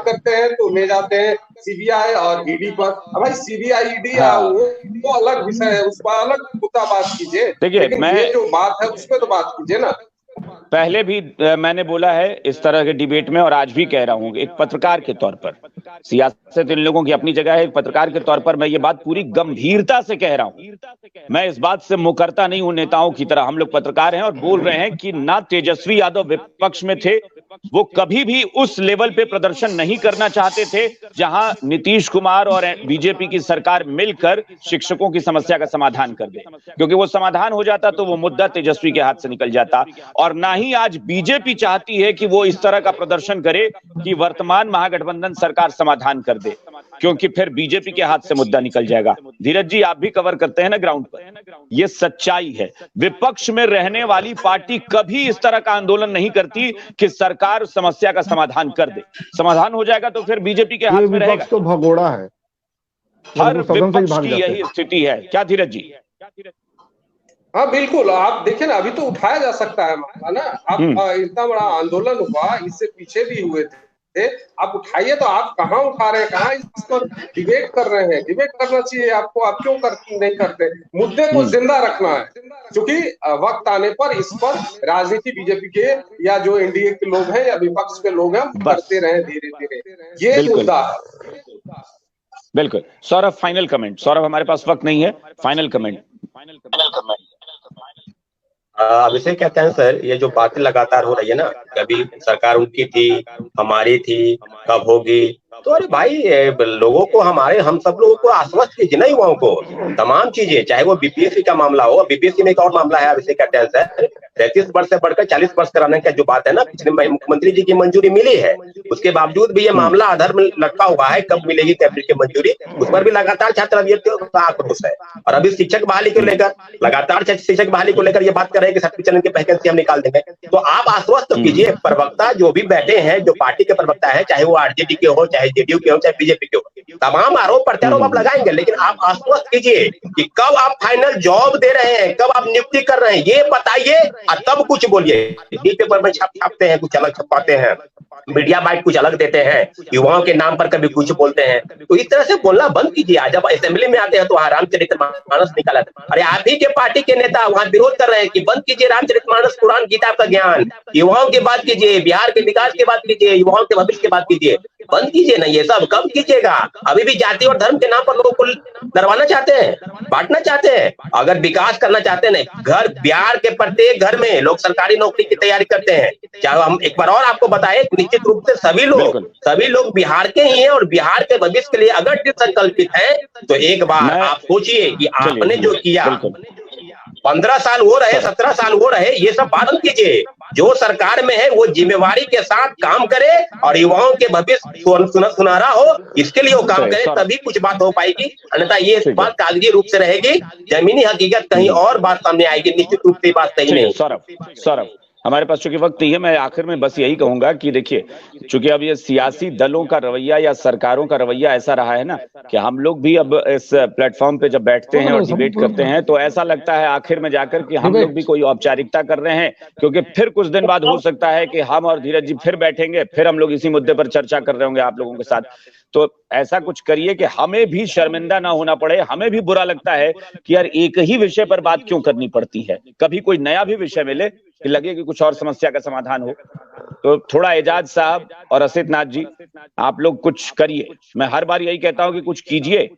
करते हैं तो ले जाते हैं सीबीआई और ईडी पर। भाई सीबीआई ईडी वो अलग विषय है, उस पर अलग मुद्दा बात कीजिए। देखिए, ये जो बात है उसमें तो बात कीजिए ना। पहले भी मैंने बोला है इस तरह के डिबेट में, और आज भी कह रहा हूं, एक पत्रकार के तौर पर, सियासत इन लोगों की अपनी जगह है, एक पत्रकार के तौर पर मैं ये बात पूरी गंभीरता से कह रहा हूं। मैं इस बात से मुकरता नहीं हूं नेताओं की तरह। हम लोग पत्रकार हैं और बोल रहे हैं कि ना तेजस्वी यादव विपक्ष में थे, वो कभी भी उस लेवल पे प्रदर्शन नहीं करना चाहते थे जहां नीतीश कुमार और बीजेपी की सरकार मिलकर शिक्षकों की समस्या का समाधान कर दे, क्योंकि वो समाधान हो जाता तो वो मुद्दा तेजस्वी के हाथ से निकल जाता। और ना ही आज बीजेपी चाहती है कि वो इस तरह का प्रदर्शन करे कि वर्तमान महागठबंधन सरकार समाधान कर दे, क्योंकि फिर बीजेपी के हाथ से मुद्दा निकल जाएगा। धीरज जी, आप भी कवर करते हैं ना ग्राउंड पर, ये सच्चाई है। विपक्ष में रहने वाली पार्टी कभी इस तरह का आंदोलन नहीं करती कि सरकार समस्या का समाधान कर दे। समाधान हो जाएगा तो फिर बीजेपी के हाथ में रहेगा। तो भगोड़ा है, हर विपक्ष की यही स्थिति है। क्या धीरज जी? हाँ बिल्कुल, आप देखिए ना, अभी तो उठाया जा सकता है ना। आप इतना बड़ा आंदोलन हुआ, इससे पीछे भी हुए थे, आप उठाइए। तो आप कहाँ उठा रहे हैं, कहाँ इस पर डिबेट कर रहे हैं? डिबेट करना चाहिए आपको, आप क्यों नहीं करते? मुद्दे को जिंदा रखना है, क्योंकि वक्त आने पर इस पर राजनीति बीजेपी के या जो एनडीए के लोग हैं या विपक्ष के लोग हैं करते रहे धीरे धीरे। ये मुद्दा है। बिल्कुल। Saurabh, final comment. सौरभ, हमारे पास वक्त नहीं है, फाइनल कमेंट। अभिषेक कहते हैं सर, ये जो बातें लगातार हो रही है ना, कभी सरकार उनकी थी, हमारी थी, कब होगी, तो अरे भाई लोगों को, हम सब लोगों को आश्वस्त कीजिए ना, युवाओं को तमाम चीजें, चाहे वो बीपीएससी का मामला हो। बीपीएससी में एक और मामला है अभिषेक कहते हैं सर, 33 वर्ष से बढ़कर 40 वर्ष कराने का जो बात है ना, पिछले मुख्यमंत्री जी की मंजूरी मिली है, उसके बावजूद भी ये मामला अधर में लटका हुआ है, कब मिलेगी कैबिनेट की मंजूरी, उस पर भी लगातार छात्र अभ्यर्थियों का आक्रोश है। और अभी शिक्षक बहाली को लेकर लगातार शिक्षक बहाली को लेकर ये बात कर रहे हैं कि 7वें चरण की वैकेंसी हम निकाल देंगे। तो आप आश्वस्त कीजिए, प्रवक्ता जो भी बैठे हैं, जो पार्टी के प्रवक्ता है, चाहे वो आरजेडी के हो, चाहे जेडीयू के हो, चाहे बीजेपी के हो, तमाम आरोप प्रत्यारोप आप लगाएंगे, लेकिन आप आश्वस्त कीजिए कि कब आप फाइनल जॉब दे रहे हैं, कब आप नियुक्ति कर रहे हैं, ये बताइए, और तब कुछ बोलिए। न्यूज़पेपर में छापते हैं, कुछ अलग छपाते हैं, मीडिया बाइट कुछ अलग देते हैं, युवाओं के नाम पर कभी कुछ बोलते हैं, तो इस तरह से बोलना बंद कीजिए। जब असेंबली में आते हैं तो रामचरितमानस निकाला, अरे आप ही के पार्टी के नेता वहां विरोध कर रहे हैं कि बंद कीजिए रामचरितमानस, कुरान, गीता का ज्ञान, युवाओं की बात कीजिए, बिहार के विकास की बात कीजिए, युवाओं के भविष्य की बात कीजिए, बंद कीजिए ना ये सब। कब कीजिएगा? अभी भी जाति और धर्म के नाम पर लोगों को डरवाना चाहते हैं, बांटना चाहते हैं। अगर विकास करना चाहते हैं, घर, बिहार के प्रत्येक घर में लोग सरकारी नौकरी की तैयारी करते हैं। चाहे हम एक बार और आपको बताएं, निश्चित रूप से सभी लोग बिहार के ही हैं, और बिहार के भविष्य के लिए अगर संकल्पित है तो एक बार आप सोचिए कि आपने जो किया, 15 साल हो रहे, 17 साल हो रहे, ये सब पालन कीजिए। जो सरकार में है वो जिम्मेवारी के साथ काम करे और युवाओं के भविष्य सुनहरा हो, इसके लिए वो काम करे, तभी कुछ बात हो पाएगी। अन्यथा ये बात कागजी रूप से रहेगी, जमीनी हकीकत कहीं और बात सामने आएगी, निश्चित रूप से बात सही नहीं। सौरभ, हमारे पास चूंकि वक्त नहीं है, मैं आखिर में बस यही कहूंगा कि देखिए, चूंकि अब ये सियासी दलों का रवैया या सरकारों का रवैया ऐसा रहा है ना कि हम लोग भी अब इस प्लेटफॉर्म पे जब बैठते हैं और डिबेट करते हैं तो ऐसा लगता है आखिर में जाकर कि हम लोग भी कोई औपचारिकता कर रहे हैं, क्योंकि फिर कुछ दिन बाद हो सकता है कि हम और धीरज जी फिर बैठेंगे, फिर हम लोग इसी मुद्दे पर चर्चा कर रहे होंगे आप लोगों के साथ। तो ऐसा कुछ करिए कि हमें भी शर्मिंदा ना होना पड़े, हमें भी बुरा लगता है कि यार एक ही विषय पर बात क्यों करनी पड़ती है, कभी कोई नया भी विषय मिले कि लगे कि कुछ और समस्या का समाधान हो। तो थोड़ा एजाज साहब और असित नाथ जी, आप लोग कुछ करिए। मैं हर बार यही कहता हूं कि कुछ कीजिए,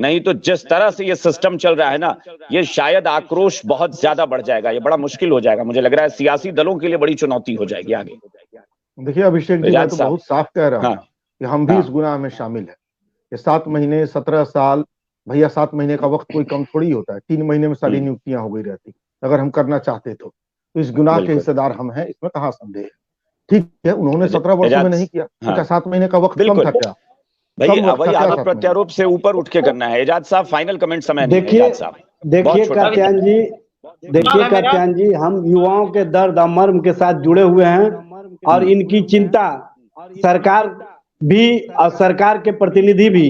नहीं तो जिस तरह से ये सिस्टम चल रहा है ना, ये शायद आक्रोश बहुत ज्यादा बढ़ जाएगा, ये बड़ा मुश्किल हो जाएगा। मुझे लग रहा है सियासी दलों के लिए बड़ी चुनौती हो जाएगी आगे। देखिए अभिषेक जी, मैं तो बहुत साफ कह रहा हूं कि हम भी इस गुनाह में शामिल है। ये 7 महीने 17 साल, भैया 7 महीने का वक्त कोई कम थोड़ी होता है, 3 महीने में सारी नियुक्तियां हो गई रहती अगर हम करना चाहते तो इस गुनाह के हिस्सेदार हम हैं, इसमें कहाँ संदेह है। ठीक है, उन्होंने 17 वर्षों में नहीं किया, क्या 7 महीने का वक्त कम था क्या? भाई आरोप प्रत्यारोप से ऊपर उठ के करना है। एजाज साहब फाइनल कमेंट समय। देखिए कात्यायन जी, हम युवाओं के दर्द और मर्म के साथ जुड़े हुए हैं और इनकी चिंता सरकार भी और सरकार के प्रतिनिधि भी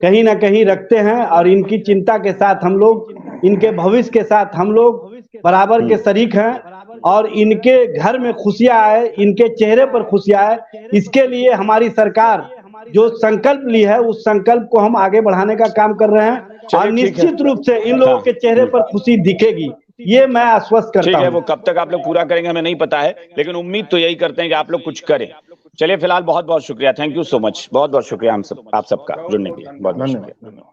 कहीं ना कहीं रखते हैं, और इनकी चिंता के साथ हम लोग, इनके भविष्य के साथ हम लोग बराबर के शरीक हैं, और इनके घर में खुशियां आए, इनके चेहरे पर खुशियां आए, इसके लिए हमारी सरकार जो संकल्प ली है उस संकल्प को हम आगे बढ़ाने का काम कर रहे हैं, और निश्चित रूप से इन लोगों के चेहरे पर खुशी दिखेगी, ये मैं आश्वस्त करता हूं। वो कब तक आप लोग पूरा करेंगे हमें नहीं पता है, लेकिन उम्मीद तो यही करते हैं कि आप लोग कुछ करें। चलिए फिलहाल बहुत बहुत शुक्रिया, थैंक यू सो मच, बहुत बहुत शुक्रिया आप सबका जुड़ने के लिए, बहुत बहुत शुक्रिया।